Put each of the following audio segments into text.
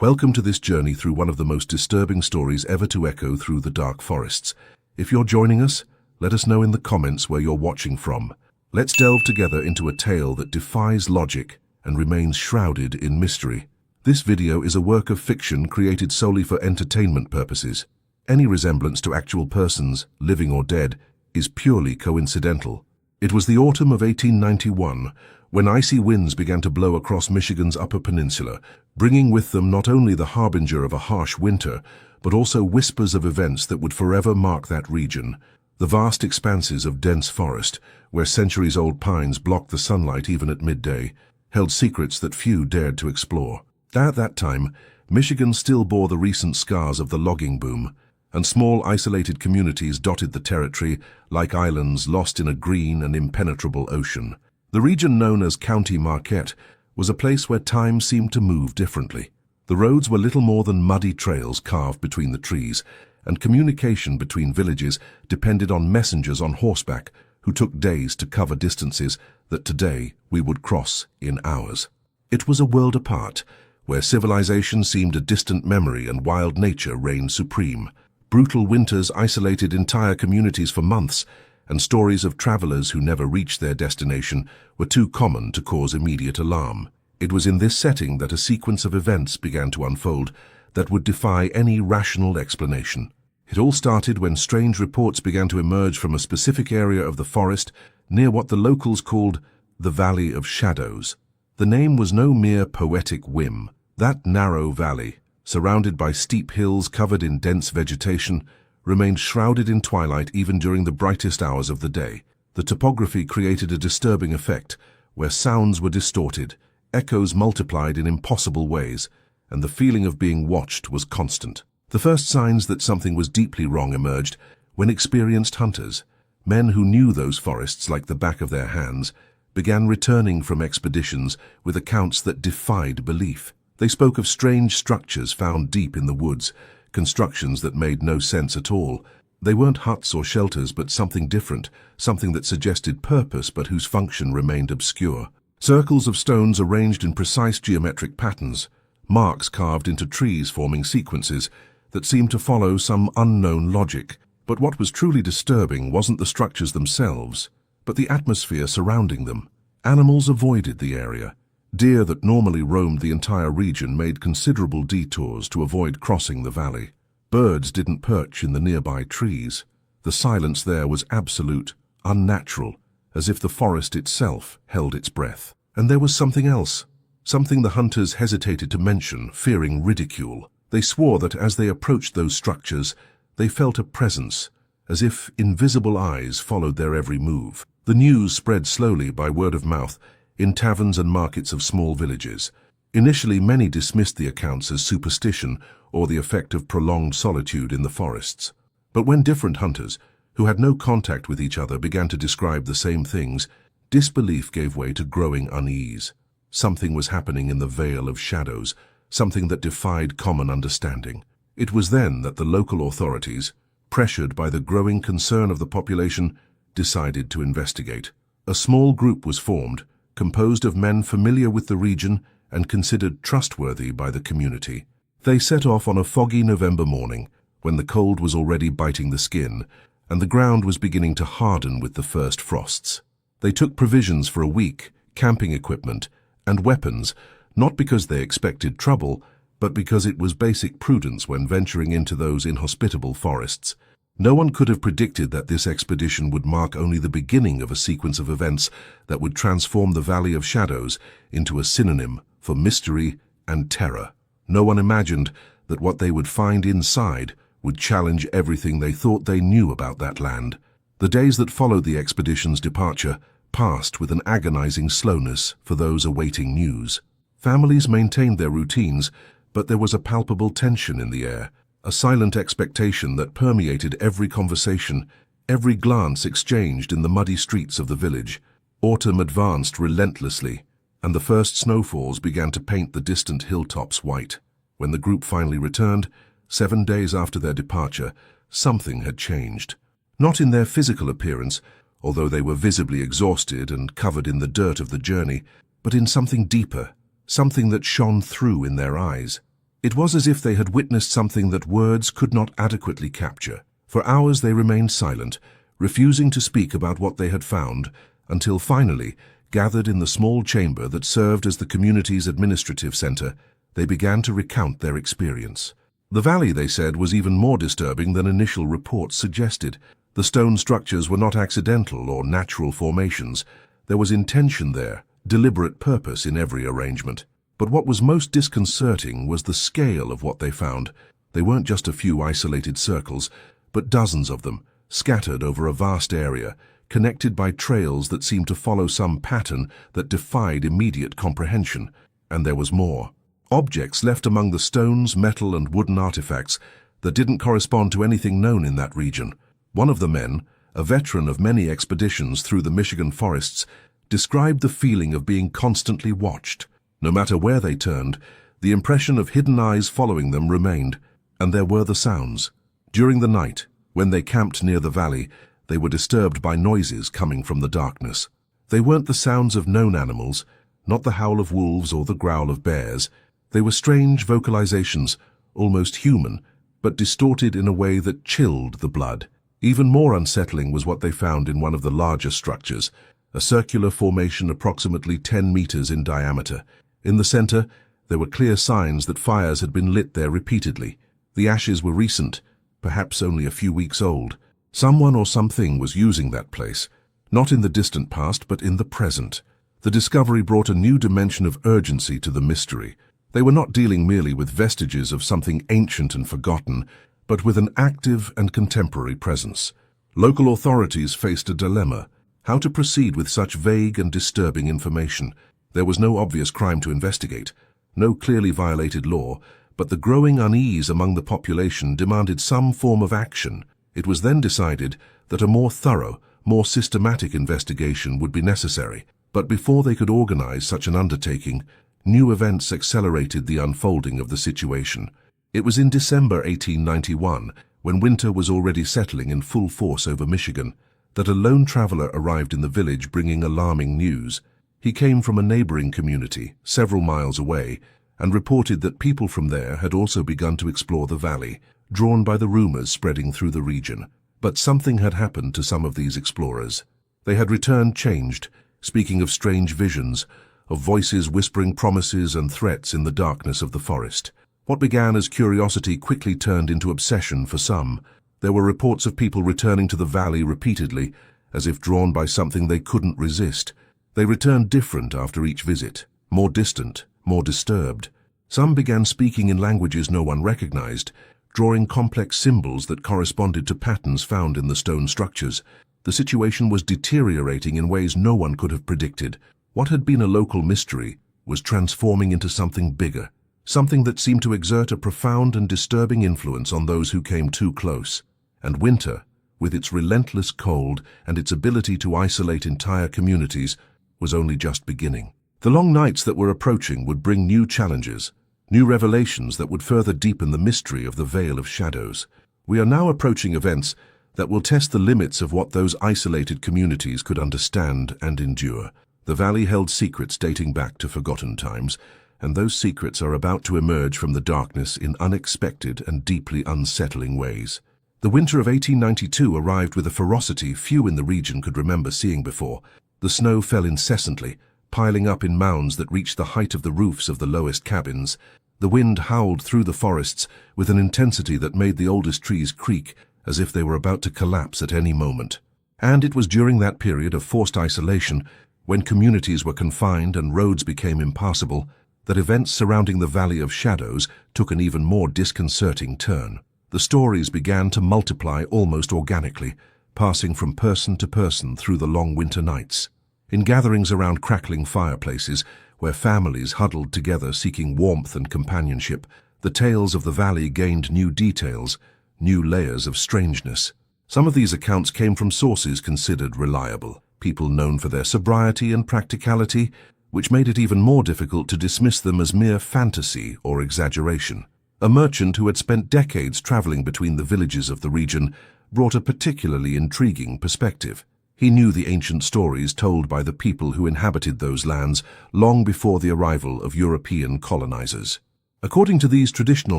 Welcome to this journey through one of the most disturbing stories ever to echo through the dark forests. If you're joining us, let us know in the comments where you're watching from. Let's delve together into a tale that defies logic and remains shrouded in mystery. This video is a work of fiction created solely for entertainment purposes. Any resemblance to actual persons, living or dead, is purely coincidental. It was the autumn of 1891 when icy winds began to blow across Michigan's Upper Peninsula, bringing with them not only the harbinger of a harsh winter, but also whispers of events that would forever mark that region. The vast expanses of dense forest, where centuries-old pines blocked the sunlight even at midday, held secrets that few dared to explore. At that time, Michigan still bore the recent scars of the logging boom, and small isolated communities dotted the territory like islands lost in a green and impenetrable ocean. The region known as County Marquette was a place where time seemed to move differently. The roads were little more than muddy trails carved between the trees, and communication between villages depended on messengers on horseback who took days to cover distances that today we would cross in hours. It was a world apart, where civilization seemed a distant memory and wild nature reigned supreme. Brutal winters isolated entire communities for months, and stories of travelers who never reached their destination were too common to cause immediate alarm. It was in this setting that a sequence of events began to unfold that would defy any rational explanation. It all started when strange reports began to emerge from a specific area of the forest near what the locals called the Valley of Shadows. The name was no mere poetic whim. That narrow valley, surrounded by steep hills covered in dense vegetation, remained shrouded in twilight even during the brightest hours of the day. The topography created a disturbing effect, where sounds were distorted, echoes multiplied in impossible ways, and the feeling of being watched was constant. The first signs that something was deeply wrong emerged when experienced hunters, men who knew those forests like the back of their hands, began returning from expeditions with accounts that defied belief. They spoke of strange structures found deep in the woods, constructions that made no sense at all. They weren't huts or shelters, but something different, something that suggested purpose but whose function remained obscure. Circles of stones arranged in precise geometric patterns, marks carved into trees forming sequences that seemed to follow some unknown logic. But what was truly disturbing wasn't the structures themselves, but the atmosphere surrounding them. Animals avoided the area. Deer that normally roamed the entire region made considerable detours to avoid crossing the valley. Birds didn't perch in the nearby trees. The silence there was absolute, unnatural, as if the forest itself held its breath. And there was something else, something the hunters hesitated to mention, fearing ridicule. They swore that as they approached those structures, they felt a presence, as if invisible eyes followed their every move. The news spread slowly by word of mouth, in taverns and markets of small villages. Initially, many dismissed the accounts as superstition or the effect of prolonged solitude in the forests. But when different hunters, who had no contact with each other, began to describe the same things, disbelief gave way to growing unease. Something was happening in the Vale of Shadows, something that defied common understanding. It was then that the local authorities, pressured by the growing concern of the population, decided to investigate. A small group was formed, composed of men familiar with the region and considered trustworthy by the community. They set off on a foggy November morning, when the cold was already biting the skin, and the ground was beginning to harden with the first frosts. They took provisions for a week, camping equipment, and weapons, not because they expected trouble, but because it was basic prudence when venturing into those inhospitable forests. No one could have predicted that this expedition would mark only the beginning of a sequence of events that would transform the Valley of Shadows into a synonym for mystery and terror. No one imagined that what they would find inside would challenge everything they thought they knew about that land. The days that followed the expedition's departure passed with an agonizing slowness for those awaiting news. Families maintained their routines, but there was a palpable tension in the air. A silent expectation that permeated every conversation, every glance exchanged in the muddy streets of the village. Autumn advanced relentlessly, and the first snowfalls began to paint the distant hilltops white. When the group finally returned, 7 days after their departure, something had changed. Not in their physical appearance, although they were visibly exhausted and covered in the dirt of the journey, but in something deeper, something that shone through in their eyes. It was as if they had witnessed something that words could not adequately capture. For hours they remained silent, refusing to speak about what they had found, until finally, gathered in the small chamber that served as the community's administrative center, they began to recount their experience. The valley, they said, was even more disturbing than initial reports suggested. The stone structures were not accidental or natural formations. There was intention there, deliberate purpose in every arrangement. But what was most disconcerting was the scale of what they found. They weren't just a few isolated circles, but dozens of them, scattered over a vast area, connected by trails that seemed to follow some pattern that defied immediate comprehension. And there was more. Objects left among the stones, metal, and wooden artifacts that didn't correspond to anything known in that region. One of the men, a veteran of many expeditions through the Michigan forests, described the feeling of being constantly watched. No matter where they turned, the impression of hidden eyes following them remained, and there were the sounds. During the night, when they camped near the valley, they were disturbed by noises coming from the darkness. They weren't the sounds of known animals, not the howl of wolves or the growl of bears. They were strange vocalizations, almost human, but distorted in a way that chilled the blood. Even more unsettling was what they found in one of the larger structures, a circular formation approximately 10 meters in diameter. In the center, there were clear signs that fires had been lit there repeatedly. The ashes were recent, perhaps only a few weeks old. Someone or something was using that place, not in the distant past, but in the present. The discovery brought a new dimension of urgency to the mystery. They were not dealing merely with vestiges of something ancient and forgotten, but with an active and contemporary presence. Local authorities faced a dilemma: how to proceed with such vague and disturbing information. There was no obvious crime to investigate, no clearly violated law, but the growing unease among the population demanded some form of action. It was then decided that a more thorough, more systematic investigation would be necessary. But before they could organize such an undertaking, new events accelerated the unfolding of the situation. It was in December 1891, when winter was already settling in full force over Michigan, that a lone traveler arrived in the village bringing alarming news. He came from a neighboring community, several miles away, and reported that people from there had also begun to explore the valley, drawn by the rumors spreading through the region. But something had happened to some of these explorers. They had returned changed, speaking of strange visions, of voices whispering promises and threats in the darkness of the forest. What began as curiosity quickly turned into obsession for some. There were reports of people returning to the valley repeatedly, as if drawn by something they couldn't resist. They returned different after each visit, more distant, more disturbed. Some began speaking in languages no one recognized, drawing complex symbols that corresponded to patterns found in the stone structures. The situation was deteriorating in ways no one could have predicted. What had been a local mystery was transforming into something bigger, something that seemed to exert a profound and disturbing influence on those who came too close. And winter, with its relentless cold and its ability to isolate entire communities, was only just beginning. The long nights that were approaching would bring new challenges, new revelations that would further deepen the mystery of the Veil of Shadows. We are now approaching events that will test the limits of what those isolated communities could understand and endure. The valley held secrets dating back to forgotten times, and those secrets are about to emerge from the darkness in unexpected and deeply unsettling ways. The winter of 1892 arrived with a ferocity few in the region could remember seeing before. The snow fell incessantly, piling up in mounds that reached the height of the roofs of the lowest cabins. The wind howled through the forests with an intensity that made the oldest trees creak as if they were about to collapse at any moment. And it was during that period of forced isolation, when communities were confined and roads became impassable, that events surrounding the Valley of Shadows took an even more disconcerting turn. The stories began to multiply almost organically, passing from person to person through the long winter nights. In gatherings around crackling fireplaces, where families huddled together seeking warmth and companionship, the tales of the valley gained new details, new layers of strangeness. Some of these accounts came from sources considered reliable, people known for their sobriety and practicality, which made it even more difficult to dismiss them as mere fantasy or exaggeration. A merchant who had spent decades traveling between the villages of the region brought a particularly intriguing perspective. He knew the ancient stories told by the people who inhabited those lands long before the arrival of European colonizers. According to these traditional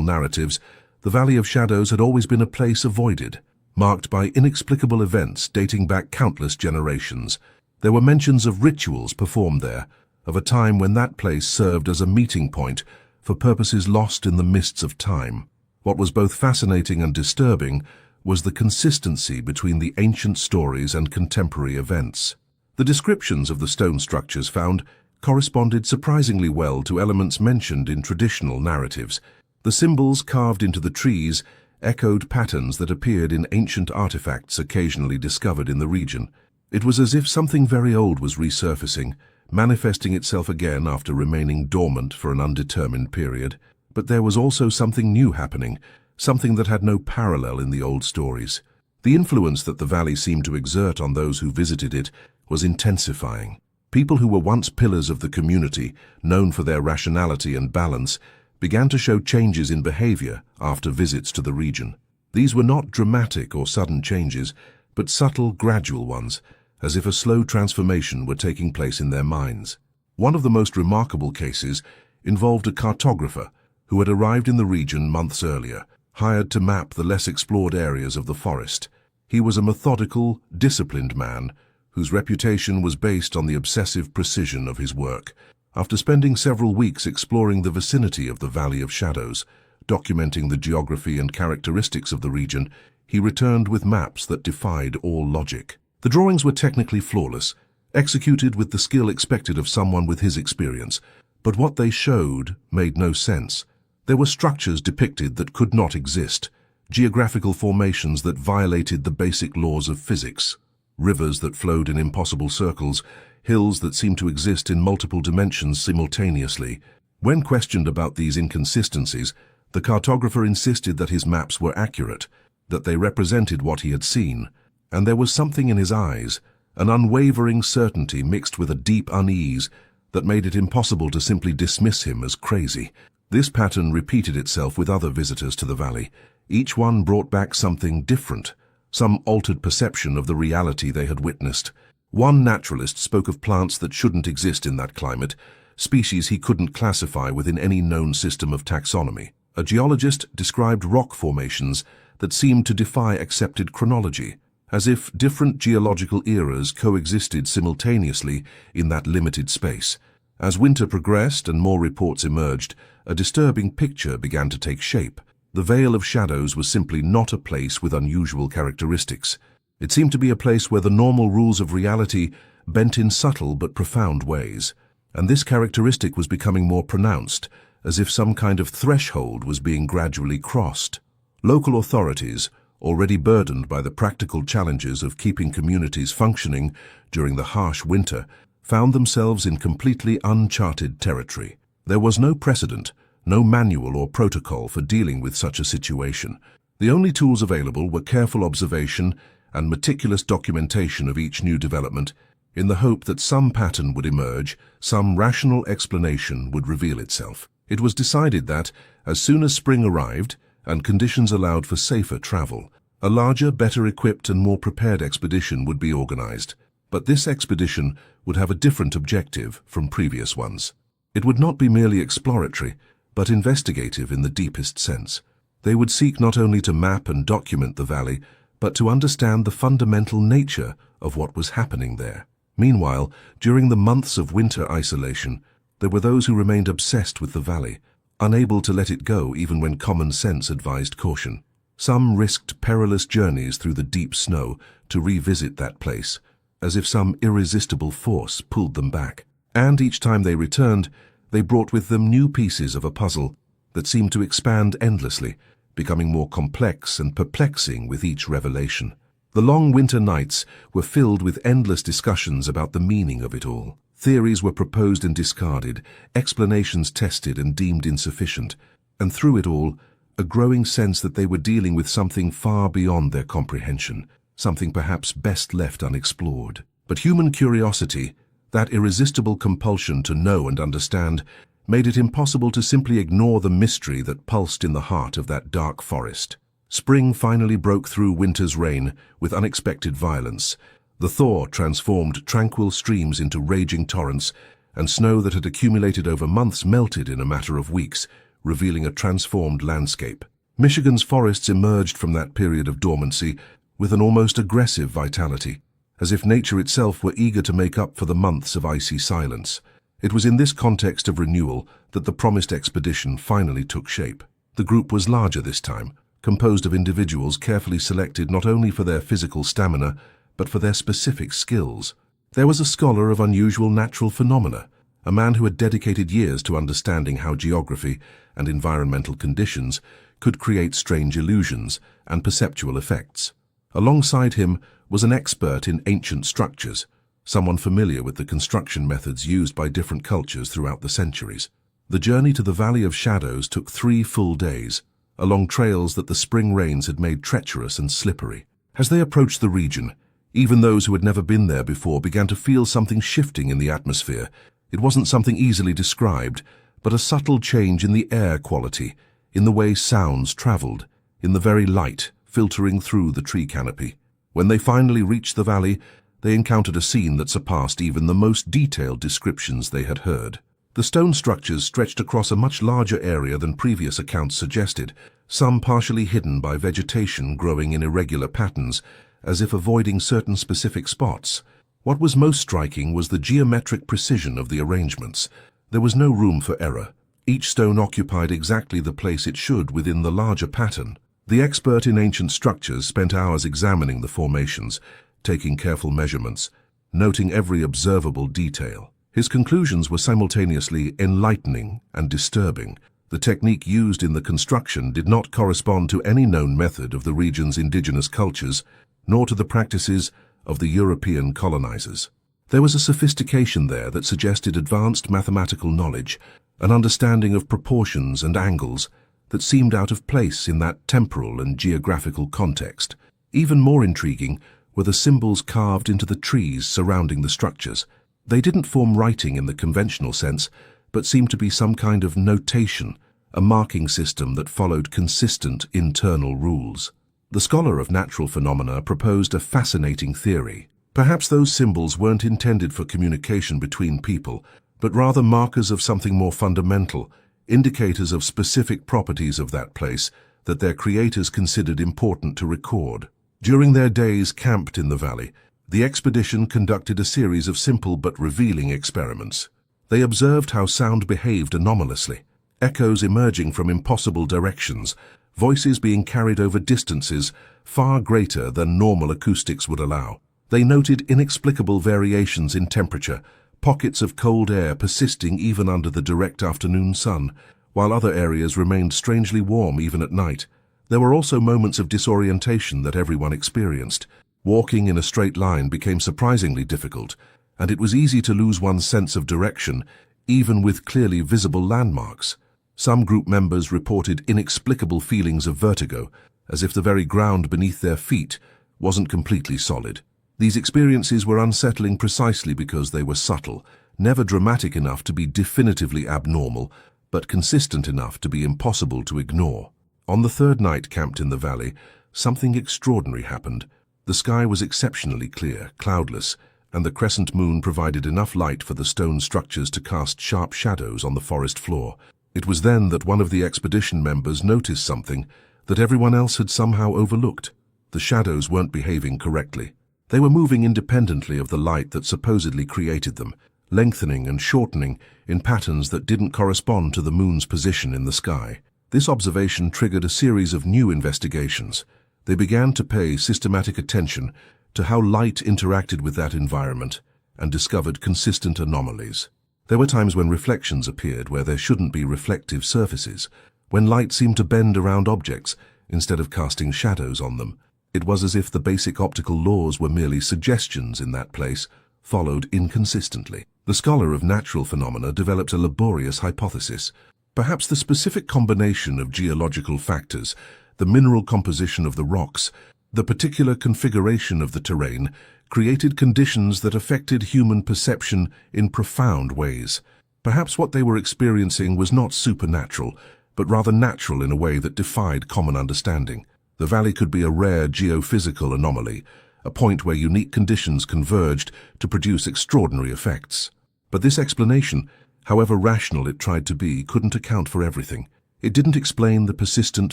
narratives, the Valley of Shadows had always been a place avoided, marked by inexplicable events dating back countless generations. There were mentions of rituals performed there, of a time when that place served as a meeting point for purposes lost in the mists of time. What was both fascinating and disturbing was the consistency between the ancient stories and contemporary events. The descriptions of the stone structures found corresponded surprisingly well to elements mentioned in traditional narratives. The symbols carved into the trees echoed patterns that appeared in ancient artifacts occasionally discovered in the region. It was as if something very old was resurfacing, manifesting itself again after remaining dormant for an undetermined period. But there was also something new happening, something that had no parallel in the old stories. The influence that the valley seemed to exert on those who visited it was intensifying. People who were once pillars of the community, known for their rationality and balance, began to show changes in behavior after visits to the region. These were not dramatic or sudden changes, but subtle, gradual ones, as if a slow transformation were taking place in their minds. One of the most remarkable cases involved a cartographer who had arrived in the region months earlier, hired to map the less explored areas of the forest. He was a methodical, disciplined man whose reputation was based on the obsessive precision of his work. After spending several weeks exploring the vicinity of the Valley of Shadows, documenting the geography and characteristics of the region, he returned with maps that defied all logic. The drawings were technically flawless, executed with the skill expected of someone with his experience, but what they showed made no sense. There were structures depicted that could not exist, geographical formations that violated the basic laws of physics, rivers that flowed in impossible circles, hills that seemed to exist in multiple dimensions simultaneously. When questioned about these inconsistencies, the cartographer insisted that his maps were accurate, that they represented what he had seen, and there was something in his eyes, an unwavering certainty mixed with a deep unease that made it impossible to simply dismiss him as crazy. This pattern repeated itself with other visitors to the valley. Each one brought back something different, some altered perception of the reality they had witnessed. One naturalist spoke of plants that shouldn't exist in that climate, species he couldn't classify within any known system of taxonomy. A geologist described rock formations that seemed to defy accepted chronology, as if different geological eras coexisted simultaneously in that limited space. As winter progressed and more reports emerged, a disturbing picture began to take shape. The Vale of Shadows was simply not a place with unusual characteristics. It seemed to be a place where the normal rules of reality bent in subtle but profound ways, and this characteristic was becoming more pronounced, as if some kind of threshold was being gradually crossed. Local authorities, already burdened by the practical challenges of keeping communities functioning during the harsh winter, found themselves in completely uncharted territory. There was no precedent, no manual or protocol for dealing with such a situation. The only tools available were careful observation and meticulous documentation of each new development, in the hope that some pattern would emerge, some rational explanation would reveal itself. It was decided that, as soon as spring arrived and conditions allowed for safer travel, a larger, better equipped and more prepared expedition would be organized. But this expedition would have a different objective from previous ones. It would not be merely exploratory, but investigative in the deepest sense. They would seek not only to map and document the valley, but to understand the fundamental nature of what was happening there. Meanwhile, during the months of winter isolation, there were those who remained obsessed with the valley, unable to let it go even when common sense advised caution. Some risked perilous journeys through the deep snow to revisit that place, as if some irresistible force pulled them back. And each time they returned, they brought with them new pieces of a puzzle that seemed to expand endlessly, becoming more complex and perplexing with each revelation. The long winter nights were filled with endless discussions about the meaning of it all. Theories were proposed and discarded, explanations tested and deemed insufficient, and through it all, a growing sense that they were dealing with something far beyond their comprehension, something perhaps best left unexplored. But human curiosity, that irresistible compulsion to know and understand, made it impossible to simply ignore the mystery that pulsed in the heart of that dark forest. Spring finally broke through winter's reign with unexpected violence. The thaw transformed tranquil streams into raging torrents, and snow that had accumulated over months melted in a matter of weeks, revealing a transformed landscape. Michigan's forests emerged from that period of dormancy with an almost aggressive vitality, as if nature itself were eager to make up for the months of icy silence. It was in this context of renewal that the promised expedition finally took shape. The group was larger this time, composed of individuals carefully selected not only for their physical stamina, but for their specific skills. There was a scholar of unusual natural phenomena, a man who had dedicated years to understanding how geography and environmental conditions could create strange illusions and perceptual effects. Alongside him was an expert in ancient structures, someone familiar with the construction methods used by different cultures throughout the centuries. The journey to the Valley of Shadows took 3 full days, along trails that the spring rains had made treacherous and slippery. As they approached the region, even those who had never been there before began to feel something shifting in the atmosphere. It wasn't something easily described, but a subtle change in the air quality, in the way sounds traveled, in the very light filtering through the tree canopy. When they finally reached the valley, they encountered a scene that surpassed even the most detailed descriptions they had heard. The stone structures stretched across a much larger area than previous accounts suggested, some partially hidden by vegetation growing in irregular patterns, as if avoiding certain specific spots. What was most striking was the geometric precision of the arrangements. There was no room for error. Each stone occupied exactly the place it should within the larger pattern. The expert in ancient structures spent hours examining the formations, taking careful measurements, noting every observable detail. His conclusions were simultaneously enlightening and disturbing. The technique used in the construction did not correspond to any known method of the region's indigenous cultures, nor to the practices of the European colonizers. There was a sophistication there that suggested advanced mathematical knowledge, an understanding of proportions and angles that seemed out of place in that temporal and geographical context. Even more intriguing were the symbols carved into the trees surrounding the structures. They didn't form writing in the conventional sense, but seemed to be some kind of notation, a marking system that followed consistent internal rules. The scholar of natural phenomena proposed a fascinating theory. Perhaps those symbols weren't intended for communication between people, but rather markers of something more fundamental, indicators of specific properties of that place that their creators considered important to record. During their days camped in the valley, the expedition conducted a series of simple but revealing experiments. They observed how sound behaved anomalously, echoes emerging from impossible directions, voices being carried over distances far greater than normal acoustics would allow. They noted inexplicable variations in temperature, pockets of cold air persisting even under the direct afternoon sun, while other areas remained strangely warm even at night. There were also moments of disorientation that everyone experienced. Walking in a straight line became surprisingly difficult, and it was easy to lose one's sense of direction, even with clearly visible landmarks. Some group members reported inexplicable feelings of vertigo, as if the very ground beneath their feet wasn't completely solid. These experiences were unsettling precisely because they were subtle, never dramatic enough to be definitively abnormal, but consistent enough to be impossible to ignore. On the 3rd night camped in the valley, something extraordinary happened. The sky was exceptionally clear, cloudless, and the crescent moon provided enough light for the stone structures to cast sharp shadows on the forest floor. It was then that one of the expedition members noticed something that everyone else had somehow overlooked. The shadows weren't behaving correctly. They were moving independently of the light that supposedly created them, lengthening and shortening in patterns that didn't correspond to the moon's position in the sky. This observation triggered a series of new investigations. They began to pay systematic attention to how light interacted with that environment and discovered consistent anomalies. There were times when reflections appeared where there shouldn't be reflective surfaces, when light seemed to bend around objects instead of casting shadows on them. It was as if the basic optical laws were merely suggestions in that place, followed inconsistently. The scholar of natural phenomena developed a laborious hypothesis. Perhaps the specific combination of geological factors, the mineral composition of the rocks, the particular configuration of the terrain, created conditions that affected human perception in profound ways. Perhaps what they were experiencing was not supernatural, but rather natural in a way that defied common understanding. The valley could be a rare geophysical anomaly, a point where unique conditions converged to produce extraordinary effects. But this explanation, however rational it tried to be, couldn't account for everything. It didn't explain the persistent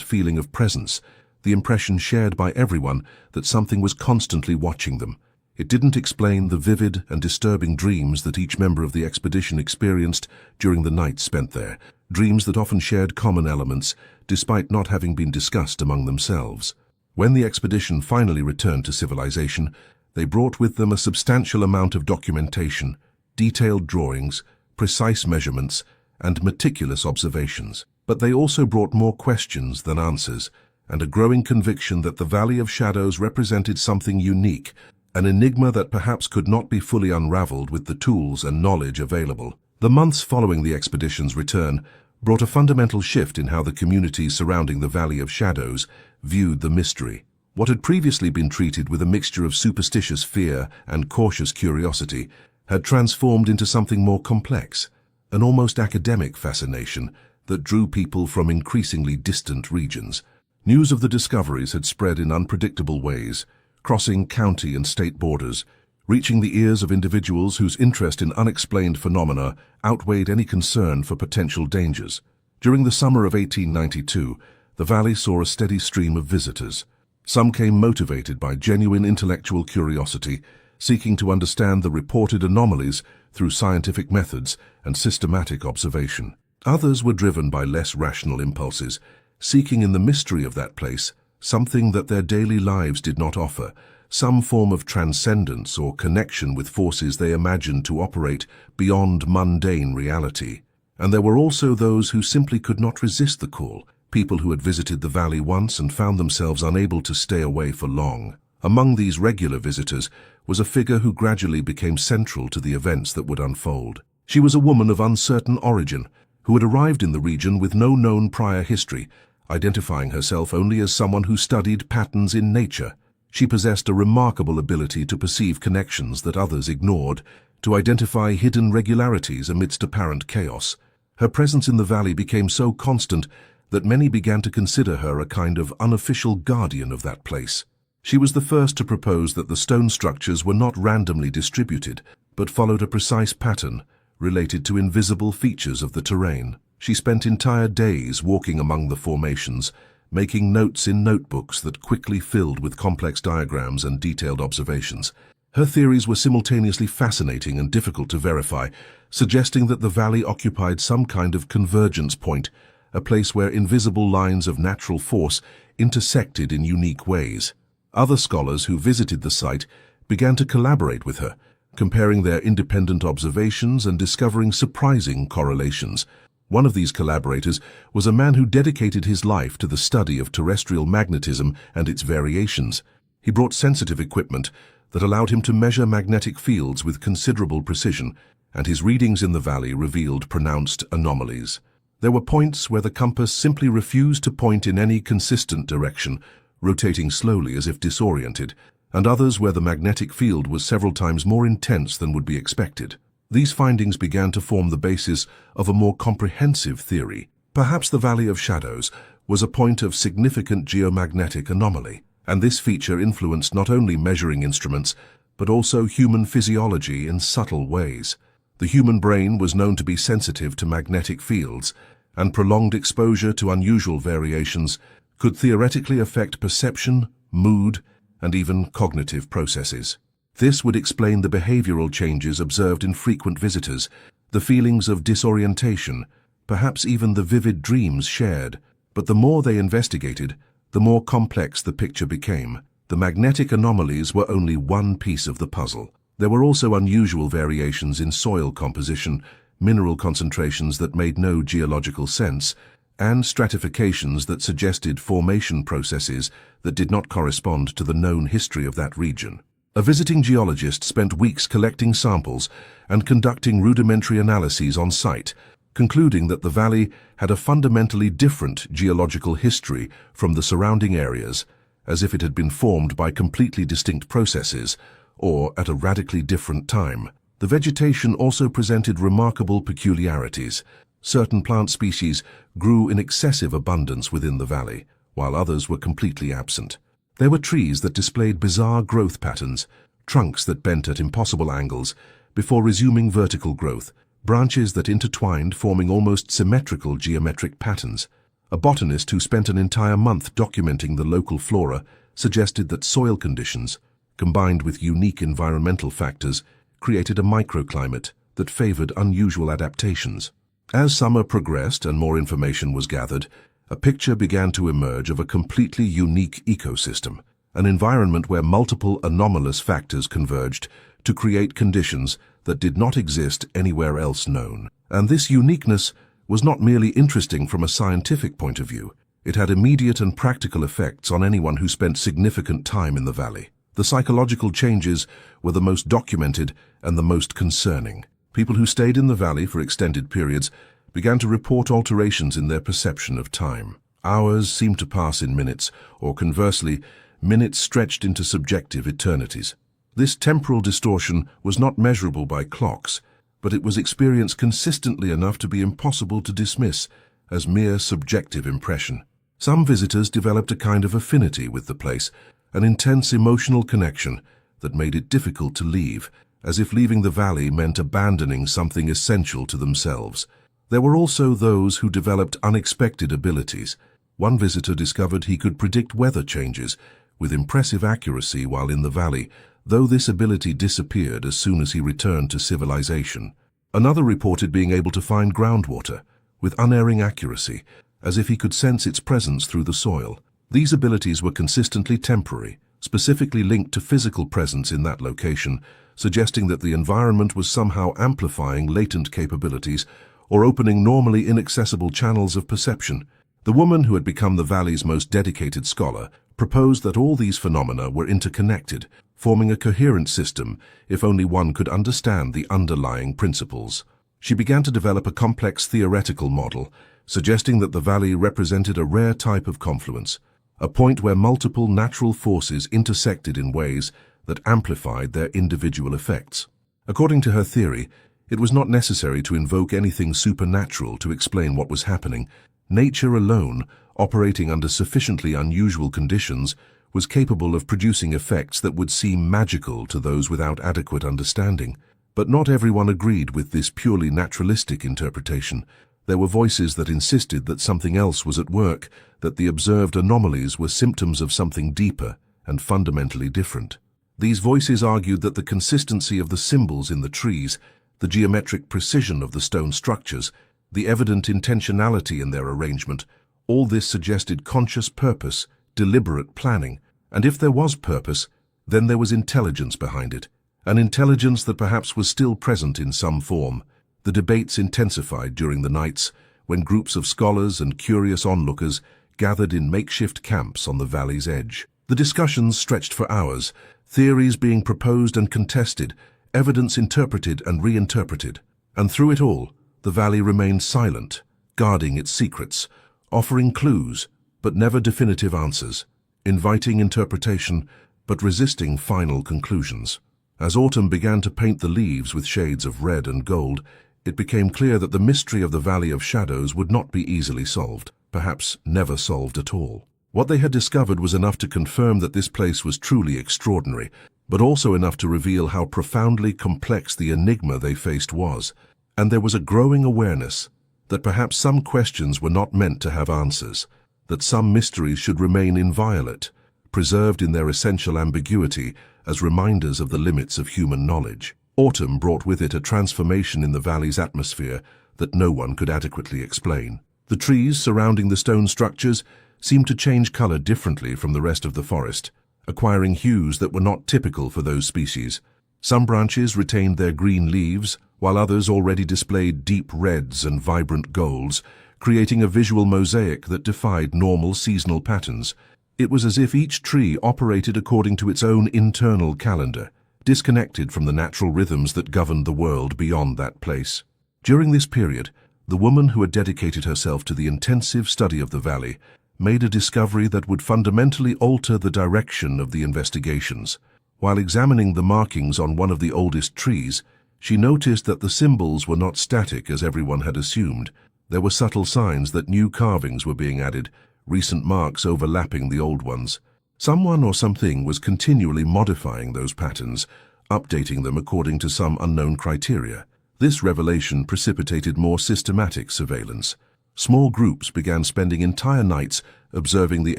feeling of presence, the impression shared by everyone that something was constantly watching them. It didn't explain the vivid and disturbing dreams that each member of the expedition experienced during the night spent there, dreams that often shared common elements, despite not having been discussed among themselves. When the expedition finally returned to civilization, they brought with them a substantial amount of documentation, detailed drawings, precise measurements, and meticulous observations. But they also brought more questions than answers, and a growing conviction that the Valley of Shadows represented something unique, an enigma that perhaps could not be fully unraveled with the tools and knowledge available. The months following the expedition's return brought a fundamental shift in how the communities surrounding the Valley of Shadows viewed the mystery. What had previously been treated with a mixture of superstitious fear and cautious curiosity had transformed into something more complex, an almost academic fascination that drew people from increasingly distant regions. News of the discoveries had spread in unpredictable ways, crossing county and state borders, reaching the ears of individuals whose interest in unexplained phenomena outweighed any concern for potential dangers. During the summer of 1892, the valley saw a steady stream of visitors. Some came motivated by genuine intellectual curiosity, seeking to understand the reported anomalies through scientific methods and systematic observation. Others were driven by less rational impulses, seeking in the mystery of that place something that their daily lives did not offer, some form of transcendence or connection with forces they imagined to operate beyond mundane reality. And there were also those who simply could not resist the call, people who had visited the valley once and found themselves unable to stay away for long. Among these regular visitors was a figure who gradually became central to the events that would unfold. She was a woman of uncertain origin, who had arrived in the region with no known prior history, identifying herself only as someone who studied patterns in nature. She possessed a remarkable ability to perceive connections that others ignored, to identify hidden regularities amidst apparent chaos. Her presence in the valley became so constant that many began to consider her a kind of unofficial guardian of that place. She was the first to propose that the stone structures were not randomly distributed, but followed a precise pattern related to invisible features of the terrain. She spent entire days walking among the formations, making notes in notebooks that quickly filled with complex diagrams and detailed observations. Her theories were simultaneously fascinating and difficult to verify, suggesting that the valley occupied some kind of convergence point, a place where invisible lines of natural force intersected in unique ways. Other scholars who visited the site began to collaborate with her, comparing their independent observations and discovering surprising correlations. One of these collaborators was a man who dedicated his life to the study of terrestrial magnetism and its variations. He brought sensitive equipment that allowed him to measure magnetic fields with considerable precision, and his readings in the valley revealed pronounced anomalies. There were points where the compass simply refused to point in any consistent direction, rotating slowly as if disoriented, and others where the magnetic field was several times more intense than would be expected. These findings began to form the basis of a more comprehensive theory. Perhaps the Valley of Shadows was a point of significant geomagnetic anomaly, and this feature influenced not only measuring instruments, but also human physiology in subtle ways. The human brain was known to be sensitive to magnetic fields, and prolonged exposure to unusual variations could theoretically affect perception, mood, and even cognitive processes. This would explain the behavioral changes observed in frequent visitors, the feelings of disorientation, perhaps even the vivid dreams shared. But the more they investigated, the more complex the picture became. The magnetic anomalies were only one piece of the puzzle. There were also unusual variations in soil composition, mineral concentrations that made no geological sense, and stratifications that suggested formation processes that did not correspond to the known history of that region. A visiting geologist spent weeks collecting samples and conducting rudimentary analyses on site, concluding that the valley had a fundamentally different geological history from the surrounding areas, as if it had been formed by completely distinct processes, or at a radically different time. The vegetation also presented remarkable peculiarities. Certain plant species grew in excessive abundance within the valley, while others were completely absent. There were trees that displayed bizarre growth patterns, trunks that bent at impossible angles before resuming vertical growth, branches that intertwined forming almost symmetrical geometric patterns. A botanist who spent an entire month documenting the local flora suggested that soil conditions, combined with unique environmental factors, created a microclimate that favored unusual adaptations. As summer progressed and more information was gathered, a picture began to emerge of a completely unique ecosystem, an environment where multiple anomalous factors converged to create conditions that did not exist anywhere else known. And this uniqueness was not merely interesting from a scientific point of view. It had immediate and practical effects on anyone who spent significant time in the valley. The psychological changes were the most documented and the most concerning. People who stayed in the valley for extended periods began to report alterations in their perception of time. Hours seemed to pass in minutes, or conversely, minutes stretched into subjective eternities. This temporal distortion was not measurable by clocks, but it was experienced consistently enough to be impossible to dismiss as mere subjective impression. Some visitors developed a kind of affinity with the place, an intense emotional connection that made it difficult to leave, as if leaving the valley meant abandoning something essential to themselves. There were also those who developed unexpected abilities. One visitor discovered he could predict weather changes with impressive accuracy while in the valley, though this ability disappeared as soon as he returned to civilization. Another reported being able to find groundwater with unerring accuracy, as if he could sense its presence through the soil. These abilities were consistently temporary, specifically linked to physical presence in that location, suggesting that the environment was somehow amplifying latent capabilities or opening normally inaccessible channels of perception. The woman who had become the valley's most dedicated scholar proposed that all these phenomena were interconnected, forming a coherent system if only one could understand the underlying principles. She began to develop a complex theoretical model, suggesting that the valley represented a rare type of confluence, a point where multiple natural forces intersected in ways that amplified their individual effects. According to her theory, it was not necessary to invoke anything supernatural to explain what was happening. Nature alone, operating under sufficiently unusual conditions, was capable of producing effects that would seem magical to those without adequate understanding. But not everyone agreed with this purely naturalistic interpretation. There were voices that insisted that something else was at work, that the observed anomalies were symptoms of something deeper and fundamentally different. These voices argued that the consistency of the symbols in the trees, the geometric precision of the stone structures, the evident intentionality in their arrangement, all this suggested conscious purpose, deliberate planning, and if there was purpose, then there was intelligence behind it, an intelligence that perhaps was still present in some form. The debates intensified during the nights, when groups of scholars and curious onlookers gathered in makeshift camps on the valley's edge. The discussions stretched for hours, theories being proposed and contested, evidence interpreted and reinterpreted. And through it all, the valley remained silent, guarding its secrets, offering clues, but never definitive answers, inviting interpretation, but resisting final conclusions. As autumn began to paint the leaves with shades of red and gold, it became clear that the mystery of the Valley of Shadows would not be easily solved, perhaps never solved at all. What they had discovered was enough to confirm that this place was truly extraordinary, but also enough to reveal how profoundly complex the enigma they faced was. And there was a growing awareness that perhaps some questions were not meant to have answers, that some mysteries should remain inviolate, preserved in their essential ambiguity as reminders of the limits of human knowledge. Autumn brought with it a transformation in the valley's atmosphere that no one could adequately explain. The trees surrounding the stone structures seemed to change color differently from the rest of the forest, acquiring hues that were not typical for those species. Some branches retained their green leaves, while others already displayed deep reds and vibrant golds, creating a visual mosaic that defied normal seasonal patterns. It was as if each tree operated according to its own internal calendar, disconnected from the natural rhythms that governed the world beyond that place. During this period, the woman who had dedicated herself to the intensive study of the valley made a discovery that would fundamentally alter the direction of the investigations. While examining the markings on one of the oldest trees, she noticed that the symbols were not static as everyone had assumed. There were subtle signs that new carvings were being added, recent marks overlapping the old ones. Someone or something was continually modifying those patterns, updating them according to some unknown criteria. This revelation precipitated more systematic surveillance. Small groups began spending entire nights observing the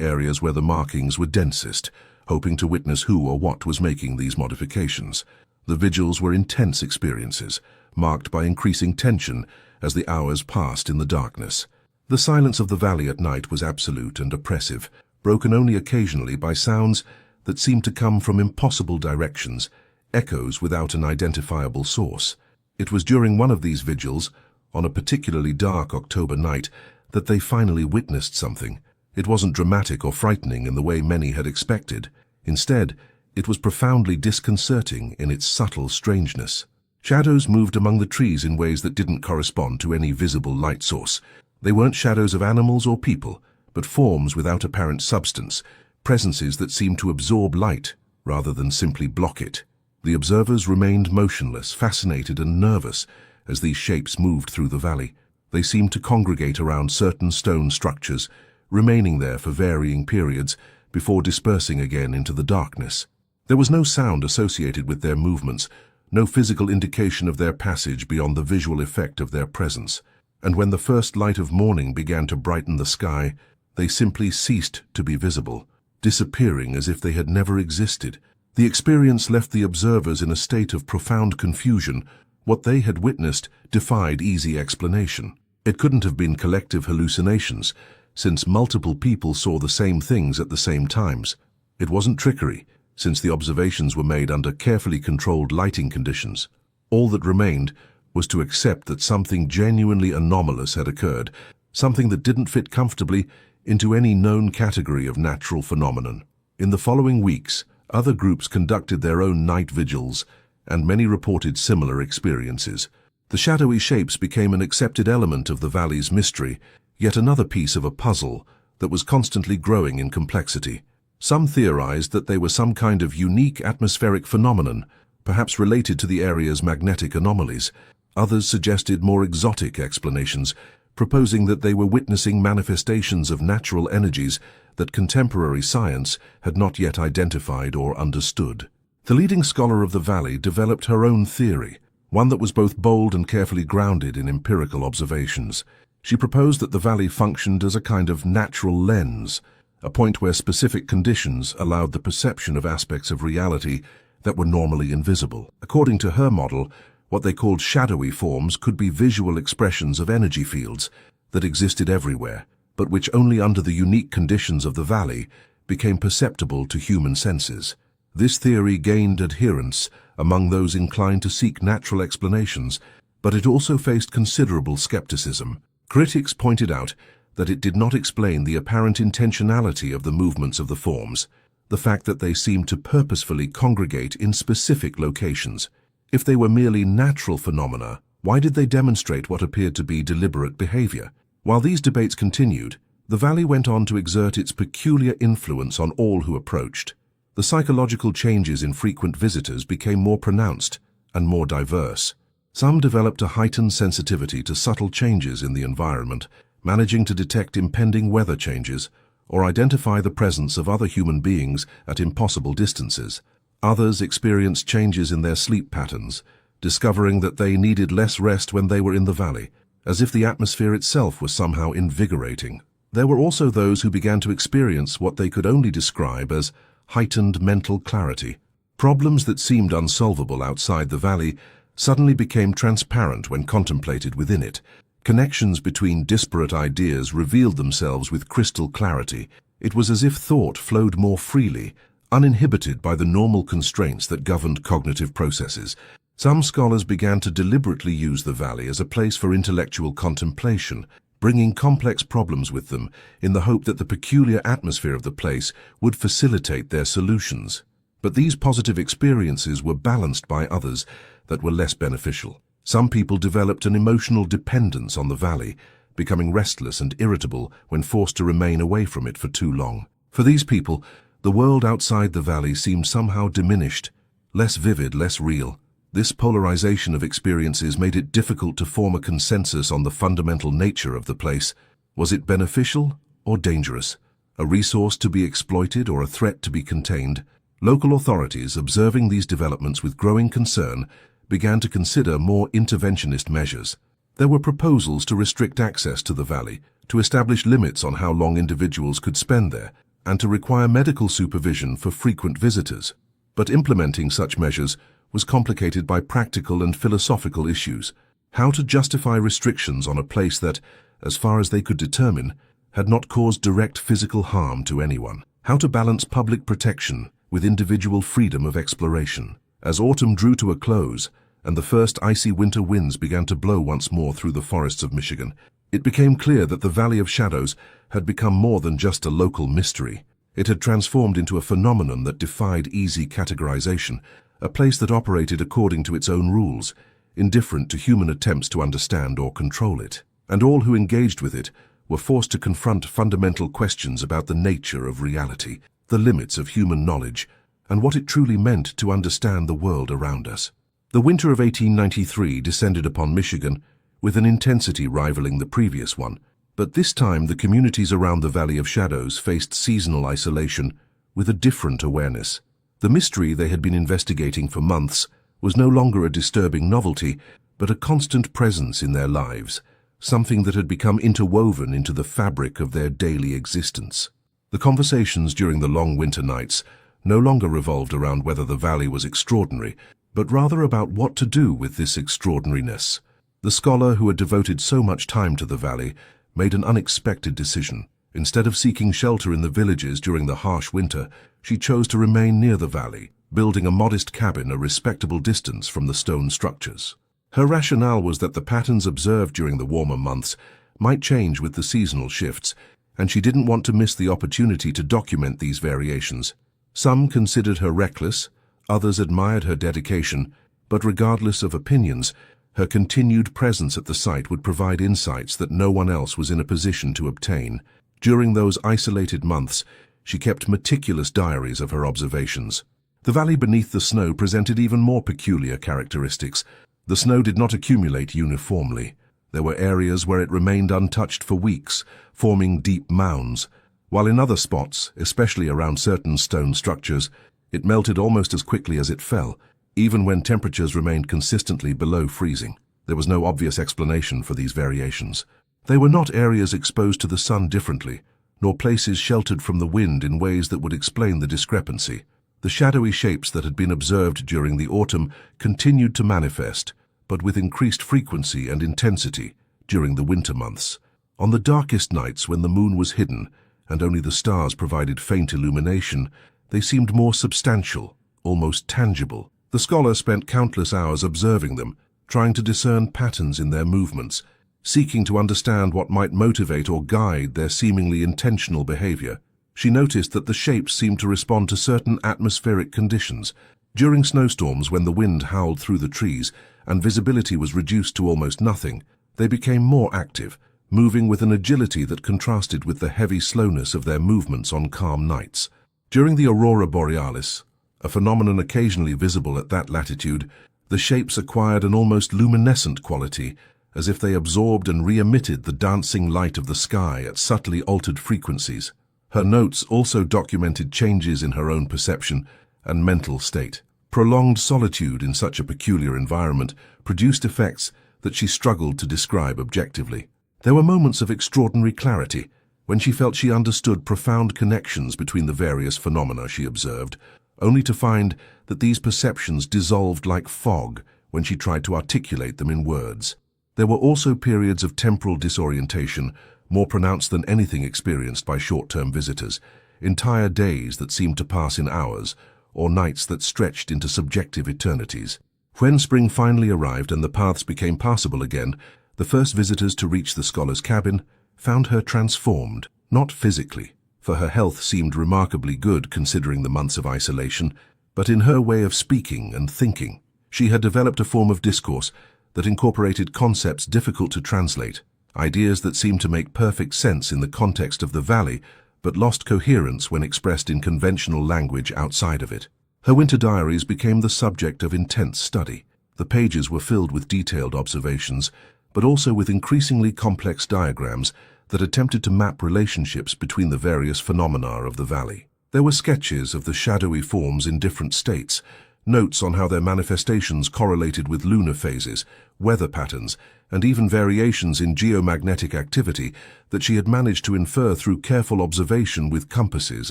areas where the markings were densest, hoping to witness who or what was making these modifications. The vigils were intense experiences, marked by increasing tension as the hours passed in the darkness. The silence of the valley at night was absolute and oppressive, broken only occasionally by sounds that seemed to come from impossible directions, echoes without an identifiable source. It was during one of these vigils, on a particularly dark October night, that they finally witnessed something. It wasn't dramatic or frightening in the way many had expected. Instead, it was profoundly disconcerting in its subtle strangeness. Shadows moved among the trees in ways that didn't correspond to any visible light source. They weren't shadows of animals or people, but forms without apparent substance, presences that seemed to absorb light rather than simply block it. The observers remained motionless, fascinated and nervous as these shapes moved through the valley. They seemed to congregate around certain stone structures, remaining there for varying periods before dispersing again into the darkness. There was no sound associated with their movements, no physical indication of their passage beyond the visual effect of their presence. And when the first light of morning began to brighten the sky, they simply ceased to be visible, disappearing as if they had never existed. The experience left the observers in a state of profound confusion. What they had witnessed defied easy explanation. It couldn't have been collective hallucinations, since multiple people saw the same things at the same times. It wasn't trickery, since the observations were made under carefully controlled lighting conditions. All that remained was to accept that something genuinely anomalous had occurred, something that didn't fit comfortably into any known category of natural phenomenon. In the following weeks, other groups conducted their own night vigils, and many reported similar experiences. The shadowy shapes became an accepted element of the valley's mystery, yet another piece of a puzzle that was constantly growing in complexity. Some theorized that they were some kind of unique atmospheric phenomenon, perhaps related to the area's magnetic anomalies. Others suggested more exotic explanations, proposing that they were witnessing manifestations of natural energies that contemporary science had not yet identified or understood. The leading scholar of the valley developed her own theory, one that was both bold and carefully grounded in empirical observations. She proposed that the valley functioned as a kind of natural lens, a point where specific conditions allowed the perception of aspects of reality that were normally invisible. According to her model, what they called shadowy forms could be visual expressions of energy fields that existed everywhere, but which only under the unique conditions of the valley became perceptible to human senses. This theory gained adherents among those inclined to seek natural explanations, but it also faced considerable skepticism. Critics pointed out that it did not explain the apparent intentionality of the movements of the forms, the fact that they seemed to purposefully congregate in specific locations. If they were merely natural phenomena, why did they demonstrate what appeared to be deliberate behavior? While these debates continued, the valley went on to exert its peculiar influence on all who approached. The psychological changes in frequent visitors became more pronounced and more diverse. Some developed a heightened sensitivity to subtle changes in the environment, managing to detect impending weather changes or identify the presence of other human beings at impossible distances. Others experienced changes in their sleep patterns, discovering that they needed less rest when they were in the valley, as if the atmosphere itself was somehow invigorating. There were also those who began to experience what they could only describe as heightened mental clarity. Problems that seemed unsolvable outside the valley suddenly became transparent when contemplated within it. Connections between disparate ideas revealed themselves with crystal clarity. It was as if thought flowed more freely, uninhibited by the normal constraints that governed cognitive processes. Some scholars began to deliberately use the valley as a place for intellectual contemplation, bringing complex problems with them in the hope that the peculiar atmosphere of the place would facilitate their solutions. But these positive experiences were balanced by others that were less beneficial. Some people developed an emotional dependence on the valley, becoming restless and irritable when forced to remain away from it for too long. For these people, the world outside the valley seemed somehow diminished, less vivid, less real. This polarization of experiences made it difficult to form a consensus on the fundamental nature of the place. Was it beneficial or dangerous? A resource to be exploited or a threat to be contained? Local authorities, observing these developments with growing concern, began to consider more interventionist measures. There were proposals to restrict access to the valley, to establish limits on how long individuals could spend there, and to require medical supervision for frequent visitors. But implementing such measures was complicated by practical and philosophical issues. How to justify restrictions on a place that, as far as they could determine, had not caused direct physical harm to anyone. How to balance public protection with individual freedom of exploration. As autumn drew to a close, and the first icy winter winds began to blow once more through the forests of Michigan, it became clear that the Valley of Shadows had become more than just a local mystery. It had transformed into a phenomenon that defied easy categorization, a place that operated according to its own rules, indifferent to human attempts to understand or control it. And all who engaged with it were forced to confront fundamental questions about the nature of reality, the limits of human knowledge, and what it truly meant to understand the world around us. The winter of 1893 descended upon Michigan with an intensity rivaling the previous one, but this time the communities around the Valley of Shadows faced seasonal isolation with a different awareness. The mystery they had been investigating for months was no longer a disturbing novelty, but a constant presence in their lives, something that had become interwoven into the fabric of their daily existence. The conversations during the long winter nights no longer revolved around whether the valley was extraordinary, but rather about what to do with this extraordinariness. The scholar who had devoted so much time to the valley made an unexpected decision. Instead of seeking shelter in the villages during the harsh winter, she chose to remain near the valley, building a modest cabin a respectable distance from the stone structures. Her rationale was that the patterns observed during the warmer months might change with the seasonal shifts, and she didn't want to miss the opportunity to document these variations. Some considered her reckless, others admired her dedication, but regardless of opinions, her continued presence at the site would provide insights that no one else was in a position to obtain. During those isolated months, she kept meticulous diaries of her observations. The valley beneath the snow presented even more peculiar characteristics. The snow did not accumulate uniformly. There were areas where it remained untouched for weeks, forming deep mounds, while in other spots, especially around certain stone structures, it melted almost as quickly as it fell, even when temperatures remained consistently below freezing. There was no obvious explanation for these variations. They were not areas exposed to the sun differently, nor places sheltered from the wind in ways that would explain the discrepancy. The shadowy shapes that had been observed during the autumn continued to manifest, but with increased frequency and intensity during the winter months. On the darkest nights when the moon was hidden and only the stars provided faint illumination, they seemed more substantial, almost tangible. The scholar spent countless hours observing them, trying to discern patterns in their movements, seeking to understand what might motivate or guide their seemingly intentional behavior. She noticed that the shapes seemed to respond to certain atmospheric conditions. During snowstorms, when the wind howled through the trees and visibility was reduced to almost nothing, they became more active, moving with an agility that contrasted with the heavy slowness of their movements on calm nights. During the aurora borealis, a phenomenon occasionally visible at that latitude, the shapes acquired an almost luminescent quality, as if they absorbed and re-emitted the dancing light of the sky at subtly altered frequencies. Her notes also documented changes in her own perception and mental state. Prolonged solitude in such a peculiar environment produced effects that she struggled to describe objectively. There were moments of extraordinary clarity, when she felt she understood profound connections between the various phenomena she observed, only to find that these perceptions dissolved like fog when she tried to articulate them in words. There were also periods of temporal disorientation, more pronounced than anything experienced by short-term visitors, entire days that seemed to pass in hours, or nights that stretched into subjective eternities. When spring finally arrived and the paths became passable again, the first visitors to reach the scholar's cabin found her transformed, not physically, for her health seemed remarkably good considering the months of isolation, but in her way of speaking and thinking. She had developed a form of discourse that incorporated concepts difficult to translate, ideas that seemed to make perfect sense in the context of the valley, but lost coherence when expressed in conventional language outside of it. Her winter diaries became the subject of intense study. The pages were filled with detailed observations, but also with increasingly complex diagrams that attempted to map relationships between the various phenomena of the valley. There were sketches of the shadowy forms in different states, notes on how their manifestations correlated with lunar phases, weather patterns, and even variations in geomagnetic activity that she had managed to infer through careful observation with compasses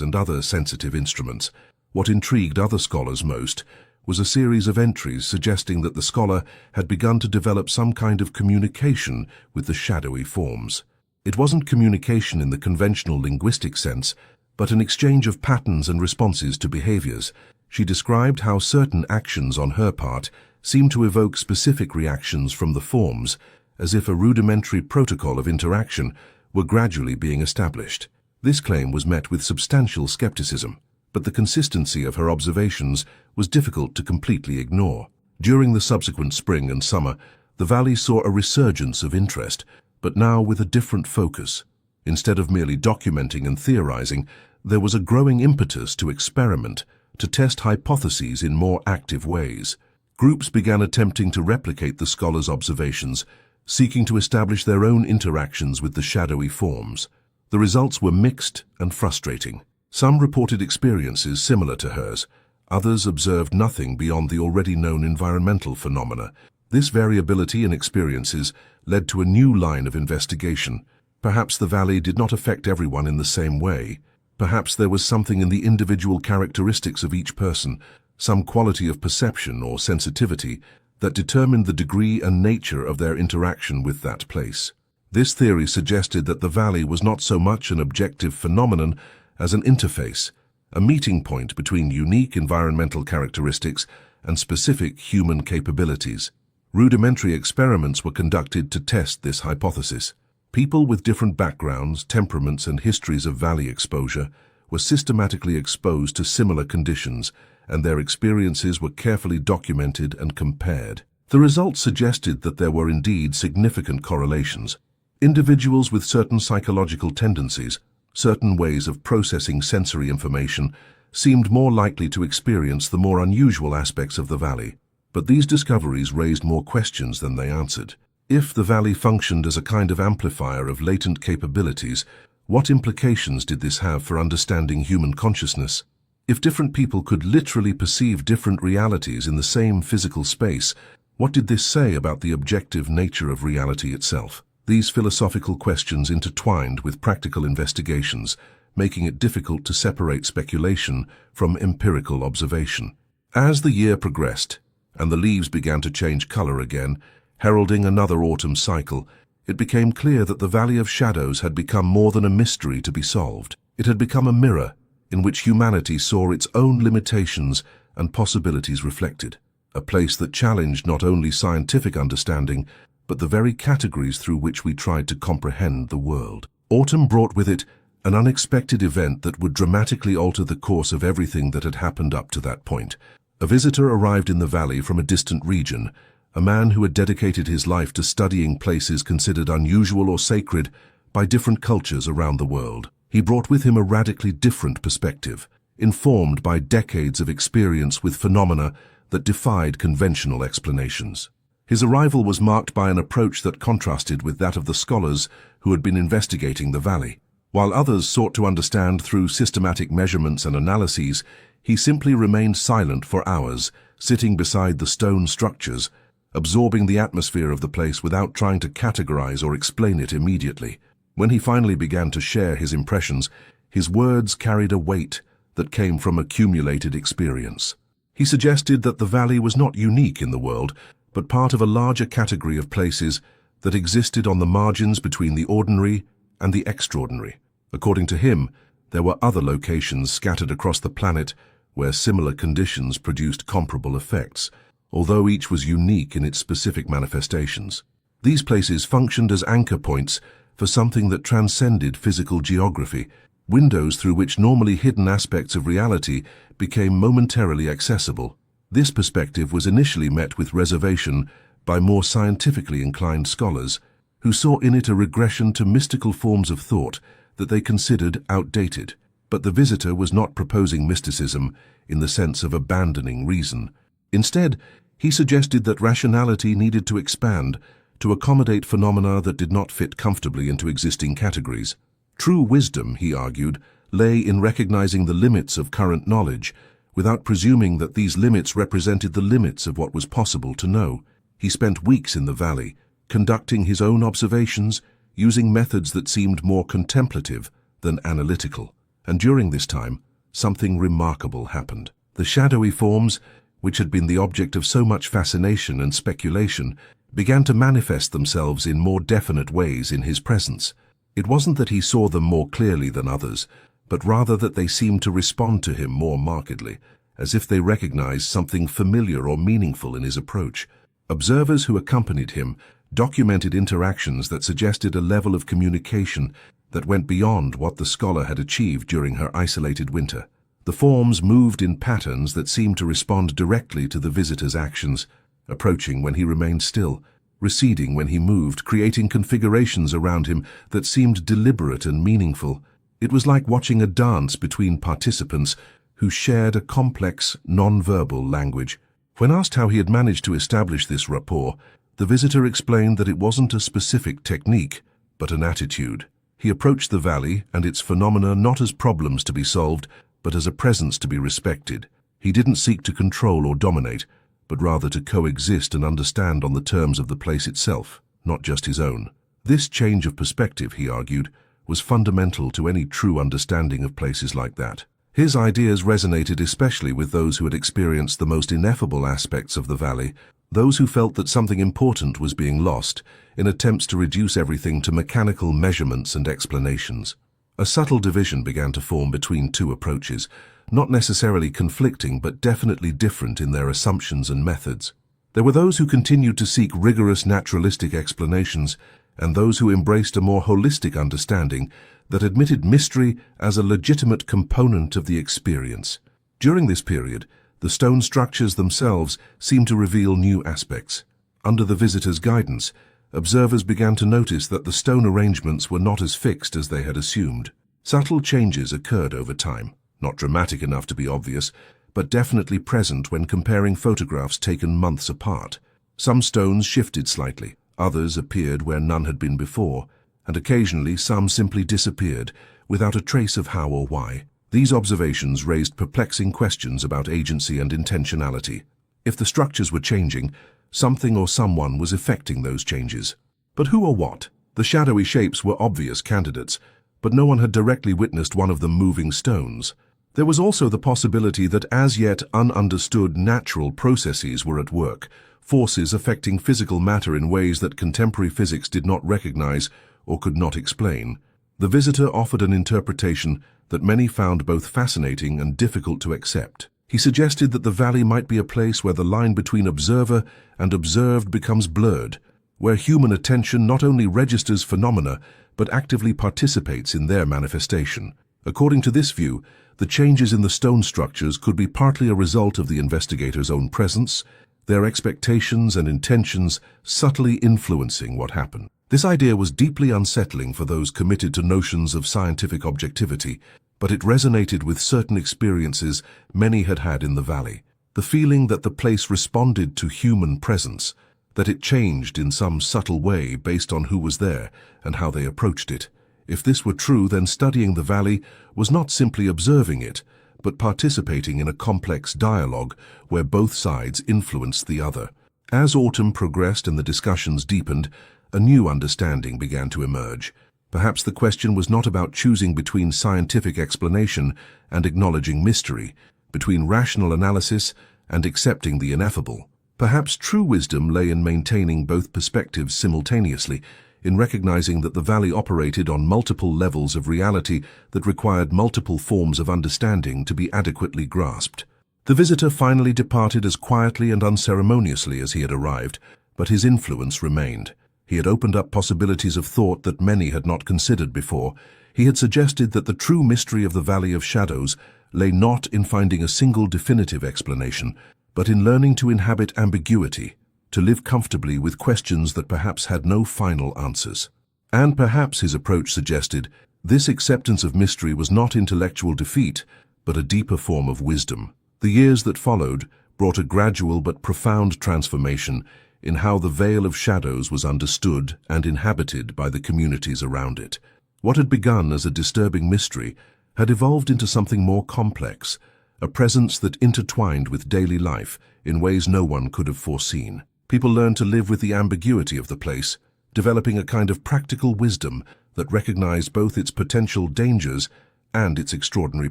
and other sensitive instruments. What intrigued other scholars most was a series of entries suggesting that the scholar had begun to develop some kind of communication with the shadowy forms. It wasn't communication in the conventional linguistic sense, but an exchange of patterns and responses to behaviors. She described how certain actions on her part seemed to evoke specific reactions from the forms, as if a rudimentary protocol of interaction were gradually being established. This claim was met with substantial skepticism, but the consistency of her observations was difficult to completely ignore. During the subsequent spring and summer, the valley saw a resurgence of interest, but now with a different focus. Instead of merely documenting and theorizing, there was a growing impetus to experiment, to test hypotheses in more active ways. Groups began attempting to replicate the scholar's observations, seeking to establish their own interactions with the shadowy forms. The results were mixed and frustrating. Some reported experiences similar to hers. Others observed nothing beyond the already known environmental phenomena. This variability in experiences led to a new line of investigation. Perhaps the valley did not affect everyone in the same way. Perhaps there was something in the individual characteristics of each person, some quality of perception or sensitivity, that determined the degree and nature of their interaction with that place. This theory suggested that the valley was not so much an objective phenomenon as an interface, a meeting point between unique environmental characteristics and specific human capabilities. Rudimentary experiments were conducted to test this hypothesis. People with different backgrounds, temperaments, and histories of valley exposure were systematically exposed to similar conditions, and their experiences were carefully documented and compared. The results suggested that there were indeed significant correlations. Individuals with certain psychological tendencies, certain ways of processing sensory information, seemed more likely to experience the more unusual aspects of the valley. But these discoveries raised more questions than they answered. If the valley functioned as a kind of amplifier of latent capabilities, what implications did this have for understanding human consciousness? If different people could literally perceive different realities in the same physical space, what did this say about the objective nature of reality itself? These philosophical questions intertwined with practical investigations, making it difficult to separate speculation from empirical observation. As the year progressed, and the leaves began to change color again, heralding another autumn cycle, it became clear that the Valley of Shadows had become more than a mystery to be solved. It had become a mirror in which humanity saw its own limitations and possibilities reflected, a place that challenged not only scientific understanding, but the very categories through which we tried to comprehend the world. Autumn brought with it an unexpected event that would dramatically alter the course of everything that had happened up to that point. A visitor arrived in the valley from a distant region, a man who had dedicated his life to studying places considered unusual or sacred by different cultures around the world. He brought with him a radically different perspective, informed by decades of experience with phenomena that defied conventional explanations. His arrival was marked by an approach that contrasted with that of the scholars who had been investigating the valley. While others sought to understand through systematic measurements and analyses, he simply remained silent for hours, sitting beside the stone structures, absorbing the atmosphere of the place without trying to categorize or explain it immediately. When he finally began to share his impressions, his words carried a weight that came from accumulated experience. He suggested that the valley was not unique in the world, but part of a larger category of places that existed on the margins between the ordinary and the extraordinary. According to him, there were other locations scattered across the planet where similar conditions produced comparable effects, although each was unique in its specific manifestations. These places functioned as anchor points for something that transcended physical geography, windows through which normally hidden aspects of reality became momentarily accessible. This perspective was initially met with reservation by more scientifically inclined scholars, who saw in it a regression to mystical forms of thought that they considered outdated. But the visitor was not proposing mysticism in the sense of abandoning reason. Instead, he suggested that rationality needed to expand to accommodate phenomena that did not fit comfortably into existing categories. True wisdom, he argued, lay in recognizing the limits of current knowledge, without presuming that these limits represented the limits of what was possible to know. He spent weeks in the valley, conducting his own observations, using methods that seemed more contemplative than analytical. And during this time, something remarkable happened. The shadowy forms, which had been the object of so much fascination and speculation, began to manifest themselves in more definite ways in his presence. It wasn't that he saw them more clearly than others, but rather that they seemed to respond to him more markedly, as if they recognized something familiar or meaningful in his approach. Observers who accompanied him documented interactions that suggested a level of communication that went beyond what the scholar had achieved during her isolated winter. The forms moved in patterns that seemed to respond directly to the visitor's actions, approaching when he remained still, receding when he moved, creating configurations around him that seemed deliberate and meaningful. It was like watching a dance between participants who shared a complex, non-verbal language. When asked how he had managed to establish this rapport, the visitor explained that it wasn't a specific technique, but an attitude. He approached the valley and its phenomena not as problems to be solved, but as a presence to be respected. He didn't seek to control or dominate, but rather to coexist and understand on the terms of the place itself, not just his own. This change of perspective, he argued, was fundamental to any true understanding of places like that. His ideas resonated especially with those who had experienced the most ineffable aspects of the valley, those who felt that something important was being lost in attempts to reduce everything to mechanical measurements and explanations. A subtle division began to form between two approaches, not necessarily conflicting but definitely different in their assumptions and methods. There were those who continued to seek rigorous naturalistic explanations, and those who embraced a more holistic understanding that admitted mystery as a legitimate component of the experience. During this period, the stone structures themselves seemed to reveal new aspects. Under the visitor's guidance, observers began to notice that the stone arrangements were not as fixed as they had assumed. Subtle changes occurred over time, not dramatic enough to be obvious, but definitely present when comparing photographs taken months apart. Some stones shifted slightly, others appeared where none had been before, and occasionally some simply disappeared without a trace of how or why. These observations raised perplexing questions about agency and intentionality. If the structures were changing, something or someone was effecting those changes. But who or what? The shadowy shapes were obvious candidates, but no one had directly witnessed one of them moving stones. There was also the possibility that as yet ununderstood natural processes were at work, forces affecting physical matter in ways that contemporary physics did not recognize or could not explain. The visitor offered an interpretation that many found both fascinating and difficult to accept. He suggested that the valley might be a place where the line between observer and observed becomes blurred, where human attention not only registers phenomena but actively participates in their manifestation. According to this view, the changes in the stone structures could be partly a result of the investigator's own presence, their expectations and intentions subtly influencing what happened. This idea was deeply unsettling for those committed to notions of scientific objectivity, but it resonated with certain experiences many had had in the valley. The feeling that the place responded to human presence, that it changed in some subtle way based on who was there and how they approached it. If this were true, then studying the valley was not simply observing it, but participating in a complex dialogue where both sides influenced the other. As autumn progressed and the discussions deepened, a new understanding began to emerge. Perhaps the question was not about choosing between scientific explanation and acknowledging mystery, between rational analysis and accepting the ineffable. Perhaps true wisdom lay in maintaining both perspectives simultaneously, in recognizing that the valley operated on multiple levels of reality that required multiple forms of understanding to be adequately grasped. The visitor finally departed as quietly and unceremoniously as he had arrived, but his influence remained. He had opened up possibilities of thought that many had not considered before. He had suggested that the true mystery of the Valley of Shadows lay not in finding a single definitive explanation, but in learning to inhabit ambiguity, to live comfortably with questions that perhaps had no final answers. And perhaps, his approach suggested, this acceptance of mystery was not intellectual defeat, but a deeper form of wisdom. The years that followed brought a gradual but profound transformation in how the Veil of Shadows was understood and inhabited by the communities around it. What had begun as a disturbing mystery had evolved into something more complex, a presence that intertwined with daily life in ways no one could have foreseen. People learned to live with the ambiguity of the place, developing a kind of practical wisdom that recognized both its potential dangers and its extraordinary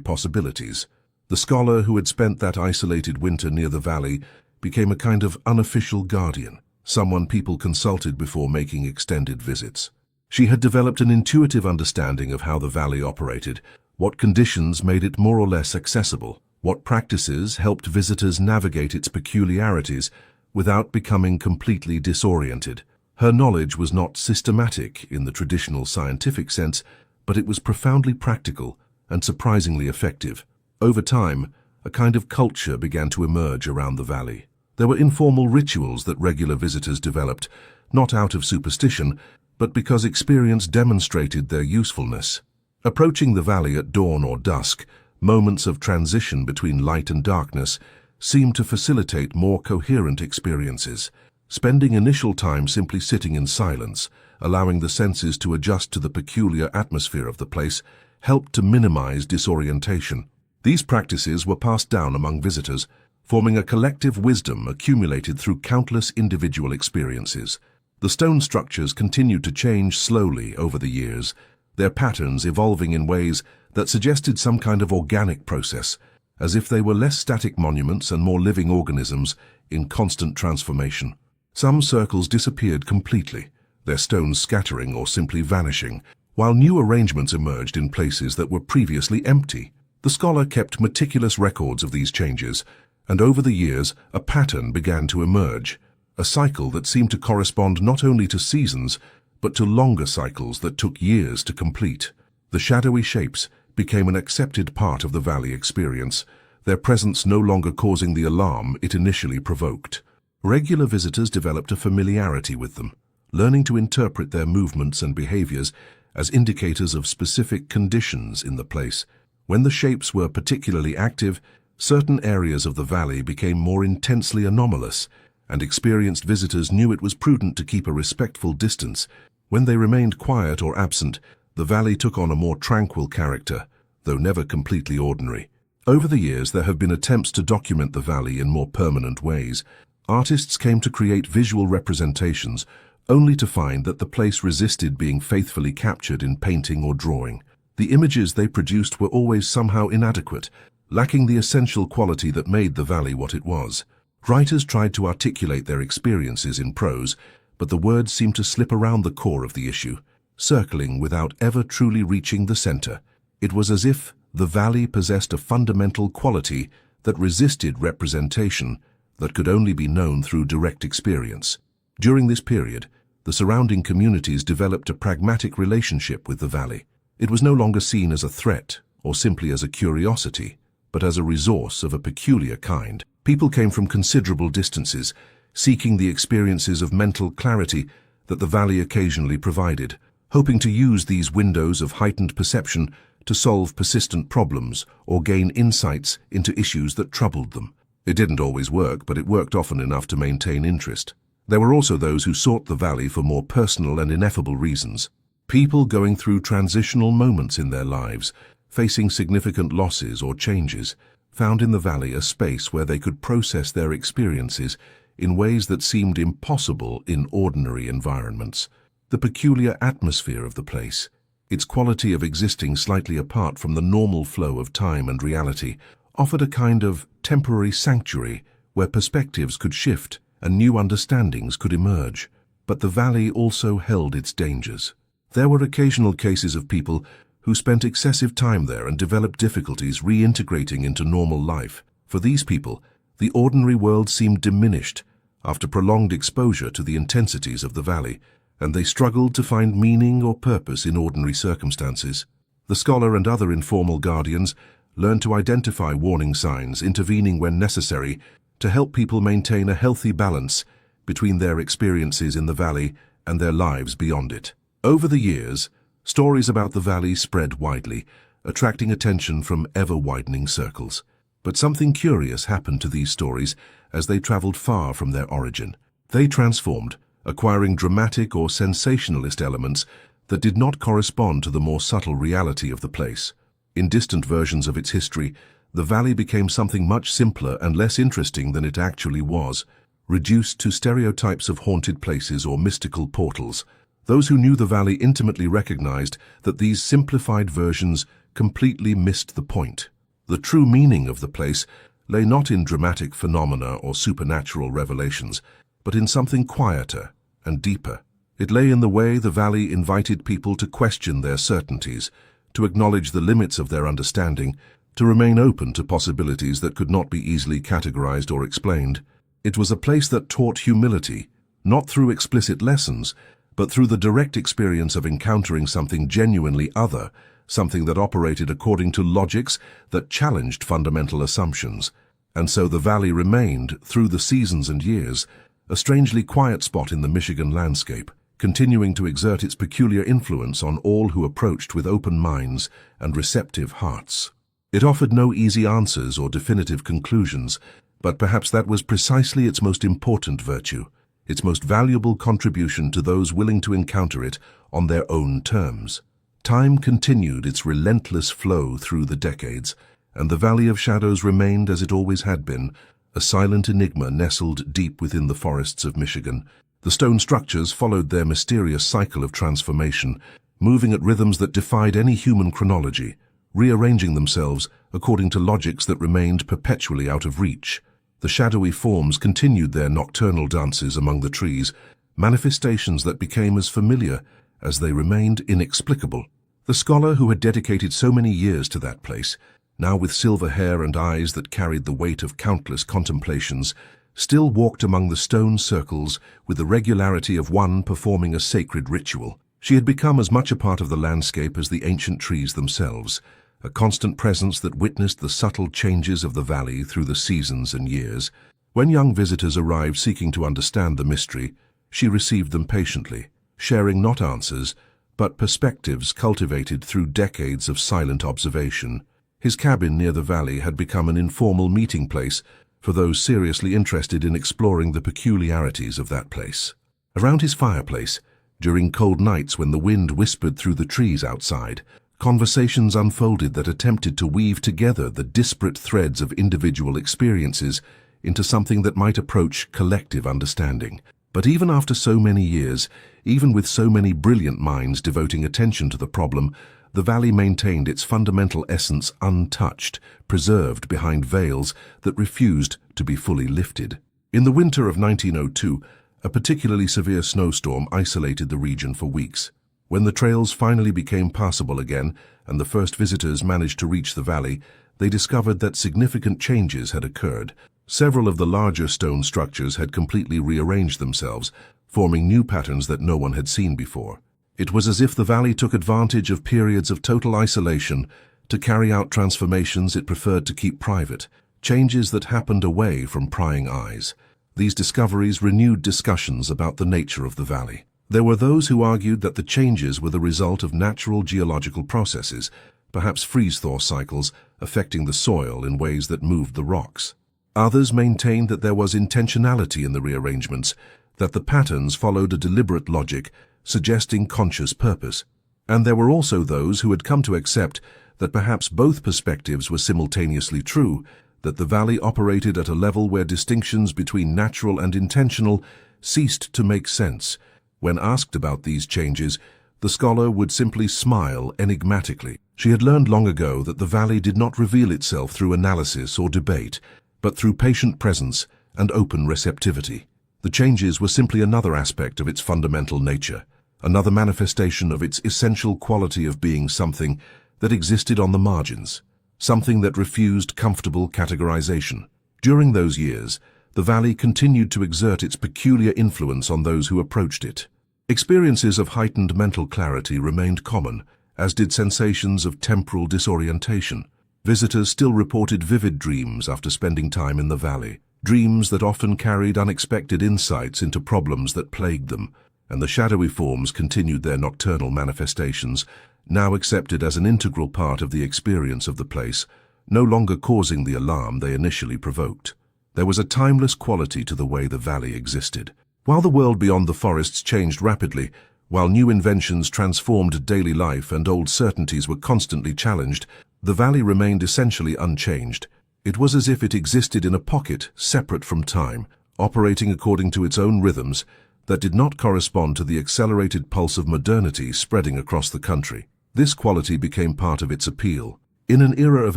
possibilities. The scholar who had spent that isolated winter near the valley became a kind of unofficial guardian, someone people consulted before making extended visits. She had developed an intuitive understanding of how the valley operated, what conditions made it more or less accessible, what practices helped visitors navigate its peculiarities without becoming completely disoriented. Her knowledge was not systematic in the traditional scientific sense, but it was profoundly practical and surprisingly effective. Over time, a kind of culture began to emerge around the valley. There were informal rituals that regular visitors developed, not out of superstition, but because experience demonstrated their usefulness. Approaching the valley at dawn or dusk, moments of transition between light and darkness, seemed to facilitate more coherent experiences. Spending initial time simply sitting in silence, allowing the senses to adjust to the peculiar atmosphere of the place, helped to minimize disorientation. These practices were passed down among visitors, forming a collective wisdom accumulated through countless individual experiences. The stone structures continued to change slowly over the years, their patterns evolving in ways that suggested some kind of organic process, as if they were less static monuments and more living organisms in constant transformation. Some circles disappeared completely, their stones scattering or simply vanishing, while new arrangements emerged in places that were previously empty. The scholar kept meticulous records of these changes, and over the years a pattern began to emerge, a cycle that seemed to correspond not only to seasons, but to longer cycles that took years to complete. The shadowy shapes became an accepted part of the valley experience, their presence no longer causing the alarm it initially provoked. Regular visitors developed a familiarity with them, learning to interpret their movements and behaviors as indicators of specific conditions in the place. When the shapes were particularly active, certain areas of the valley became more intensely anomalous, and experienced visitors knew it was prudent to keep a respectful distance. When they remained quiet or absent, the valley took on a more tranquil character, though never completely ordinary. Over the years, there have been attempts to document the valley in more permanent ways. Artists came to create visual representations, only to find that the place resisted being faithfully captured in painting or drawing. The images they produced were always somehow inadequate, lacking the essential quality that made the valley what it was. Writers tried to articulate their experiences in prose, but the words seemed to slip around the core of the issue, circling without ever truly reaching the center. It was as if the valley possessed a fundamental quality that resisted representation that could only be known through direct experience. During this period, the surrounding communities developed a pragmatic relationship with the valley. It was no longer seen as a threat or simply as a curiosity, but as a resource of a peculiar kind. People came from considerable distances, seeking the experiences of mental clarity that the valley occasionally provided, hoping to use these windows of heightened perception to solve persistent problems or gain insights into issues that troubled them. It didn't always work, but it worked often enough to maintain interest. There were also those who sought the valley for more personal and ineffable reasons. People going through transitional moments in their lives, facing significant losses or changes, found in the valley a space where they could process their experiences in ways that seemed impossible in ordinary environments. The peculiar atmosphere of the place, its quality of existing slightly apart from the normal flow of time and reality, offered a kind of temporary sanctuary where perspectives could shift and new understandings could emerge. But the valley also held its dangers. There were occasional cases of people who spent excessive time there and developed difficulties reintegrating into normal life. For these people, the ordinary world seemed diminished after prolonged exposure to the intensities of the valley, and they struggled to find meaning or purpose in ordinary circumstances. The scholar and other informal guardians learned to identify warning signs, intervening when necessary, to help people maintain a healthy balance between their experiences in the valley and their lives beyond it. Over the years, stories about the valley spread widely, attracting attention from ever-widening circles. But something curious happened to these stories as they traveled far from their origin. They transformed, acquiring dramatic or sensationalist elements that did not correspond to the more subtle reality of the place. In distant versions of its history, the valley became something much simpler and less interesting than it actually was. reduced to stereotypes of haunted places or mystical portals. Those who knew the valley intimately recognized that these simplified versions completely missed the point. The true meaning of the place lay not in dramatic phenomena or supernatural revelations, but in something quieter and deeper. It lay in the way the valley invited people to question their certainties, to acknowledge the limits of their understanding, to remain open to possibilities that could not be easily categorized or explained. It was a place that taught humility, not through explicit lessons, but through the direct experience of encountering something genuinely other, something that operated according to logics that challenged fundamental assumptions. And so the valley remained, through the seasons and years, a strangely quiet spot in the Michigan landscape, continuing to exert its peculiar influence on all who approached with open minds and receptive hearts. It offered no easy answers or definitive conclusions, but perhaps that was precisely its most important virtue, its most valuable contribution to those willing to encounter it on their own terms. Time continued its relentless flow through the decades, and the Valley of Shadows remained as it always had been, a silent enigma nestled deep within the forests of Michigan. The stone structures followed their mysterious cycle of transformation, moving at rhythms that defied any human chronology, rearranging themselves according to logics that remained perpetually out of reach. The shadowy forms continued their nocturnal dances among the trees, manifestations that became as familiar as they remained inexplicable. The scholar who had dedicated so many years to that place, now with silver hair and eyes that carried the weight of countless contemplations, still walked among the stone circles with the regularity of one performing a sacred ritual. She had become as much a part of the landscape as the ancient trees themselves, a constant presence that witnessed the subtle changes of the valley through the seasons and years. When young visitors arrived seeking to understand the mystery, she received them patiently, sharing not answers, but perspectives cultivated through decades of silent observation. His cabin near the valley had become an informal meeting place for those seriously interested in exploring the peculiarities of that place. Around his fireplace, during cold nights when the wind whispered through the trees outside, conversations unfolded that attempted to weave together the disparate threads of individual experiences into something that might approach collective understanding. But even after so many years, even with so many brilliant minds devoting attention to the problem, the valley maintained its fundamental essence untouched, preserved behind veils that refused to be fully lifted. In the winter of 1902, a particularly severe snowstorm isolated the region for weeks. When the trails finally became passable again and the first visitors managed to reach the valley, they discovered that significant changes had occurred. Several of the larger stone structures had completely rearranged themselves, forming new patterns that no one had seen before. It was as if the valley took advantage of periods of total isolation to carry out transformations it preferred to keep private, changes that happened away from prying eyes. These discoveries renewed discussions about the nature of the valley. There were those who argued that the changes were the result of natural geological processes, perhaps freeze-thaw cycles affecting the soil in ways that moved the rocks. Others maintained that there was intentionality in the rearrangements, that the patterns followed a deliberate logic, suggesting conscious purpose. And there were also those who had come to accept that perhaps both perspectives were simultaneously true, that the valley operated at a level where distinctions between natural and intentional ceased to make sense. When asked about these changes, the scholar would simply smile enigmatically. She had learned long ago that the valley did not reveal itself through analysis or debate, but through patient presence and open receptivity. The changes were simply another aspect of its fundamental nature, another manifestation of its essential quality of being something that existed on the margins, something that refused comfortable categorization. During those years, the valley continued to exert its peculiar influence on those who approached it. Experiences of heightened mental clarity remained common, as did sensations of temporal disorientation. Visitors still reported vivid dreams after spending time in the valley, dreams that often carried unexpected insights into problems that plagued them, and the shadowy forms continued their nocturnal manifestations, now accepted as an integral part of the experience of the place, no longer causing the alarm they initially provoked. There was a timeless quality to the way the valley existed. While the world beyond the forests changed rapidly, while new inventions transformed daily life and old certainties were constantly challenged, the valley remained essentially unchanged. It was as if it existed in a pocket separate from time, operating according to its own rhythms that did not correspond to the accelerated pulse of modernity spreading across the country. This quality became part of its appeal. In an era of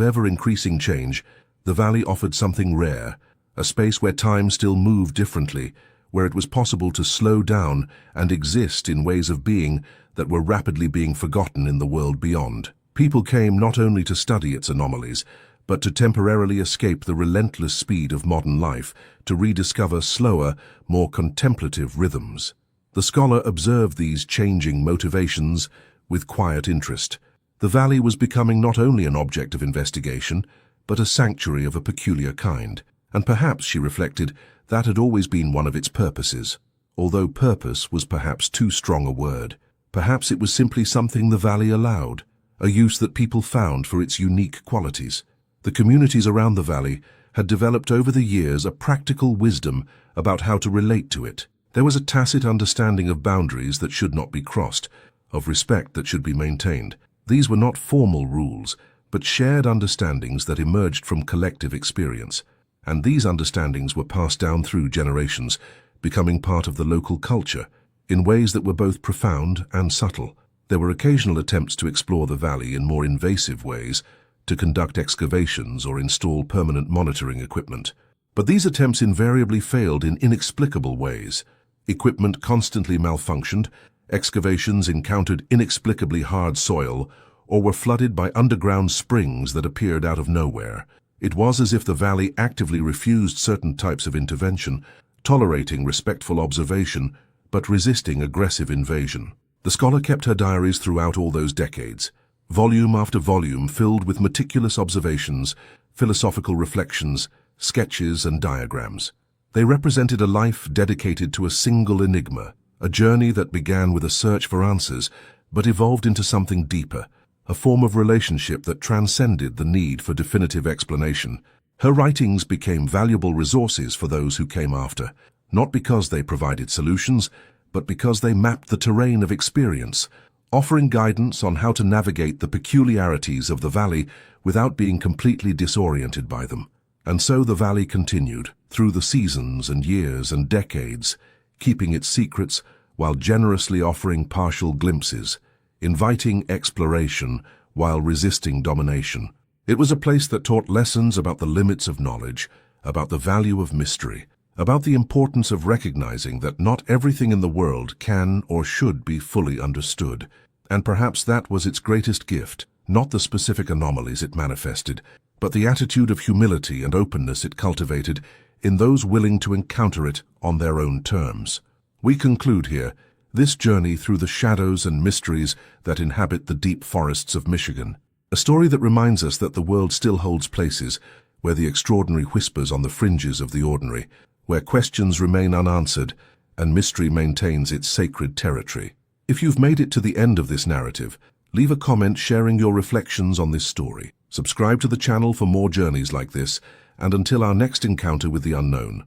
ever-increasing change, the valley offered something rare, a space where time still moved differently, where it was possible to slow down and exist in ways of being that were rapidly being forgotten in the world beyond. People came not only to study its anomalies, but to temporarily escape the relentless speed of modern life, to rediscover slower, more contemplative rhythms. The scholar observed these changing motivations with quiet interest. The valley was becoming not only an object of investigation, but a sanctuary of a peculiar kind. And perhaps, she reflected, that had always been one of its purposes. Although purpose was perhaps too strong a word. Perhaps it was simply something the valley allowed, a use that people found for its unique qualities. The communities around the valley had developed over the years a practical wisdom about how to relate to it. There was a tacit understanding of boundaries that should not be crossed, of respect that should be maintained. These were not formal rules, but shared understandings that emerged from collective experience. And these understandings were passed down through generations, becoming part of the local culture, in ways that were both profound and subtle. There were occasional attempts to explore the valley in more invasive ways, to conduct excavations or install permanent monitoring equipment. But these attempts invariably failed in inexplicable ways. Equipment constantly malfunctioned, excavations encountered inexplicably hard soil, or were flooded by underground springs that appeared out of nowhere. It was as if the valley actively refused certain types of intervention, tolerating respectful observation, but resisting aggressive invasion. The scholar kept her diaries throughout all those decades, volume after volume filled with meticulous observations, philosophical reflections, sketches and diagrams. They represented a life dedicated to a single enigma, a journey that began with a search for answers, but evolved into something deeper, a form of relationship that transcended the need for definitive explanation. Her writings became valuable resources for those who came after, not because they provided solutions, but because they mapped the terrain of experience, offering guidance on how to navigate the peculiarities of the valley without being completely disoriented by them. And so the valley continued, through the seasons and years and decades, keeping its secrets while generously offering partial glimpses, inviting exploration while resisting domination. It was a place that taught lessons about the limits of knowledge, about the value of mystery, about the importance of recognizing that not everything in the world can or should be fully understood. And perhaps that was its greatest gift, not the specific anomalies it manifested, but the attitude of humility and openness it cultivated in those willing to encounter it on their own terms. We conclude here this journey through the shadows and mysteries that inhabit the deep forests of Michigan, a story that reminds us that the world still holds places where the extraordinary whispers on the fringes of the ordinary, where questions remain unanswered and mystery maintains its sacred territory. If you've made it to the end of this narrative, leave a comment sharing your reflections on this story. Subscribe to the channel for more journeys like this, and until our next encounter with the unknown,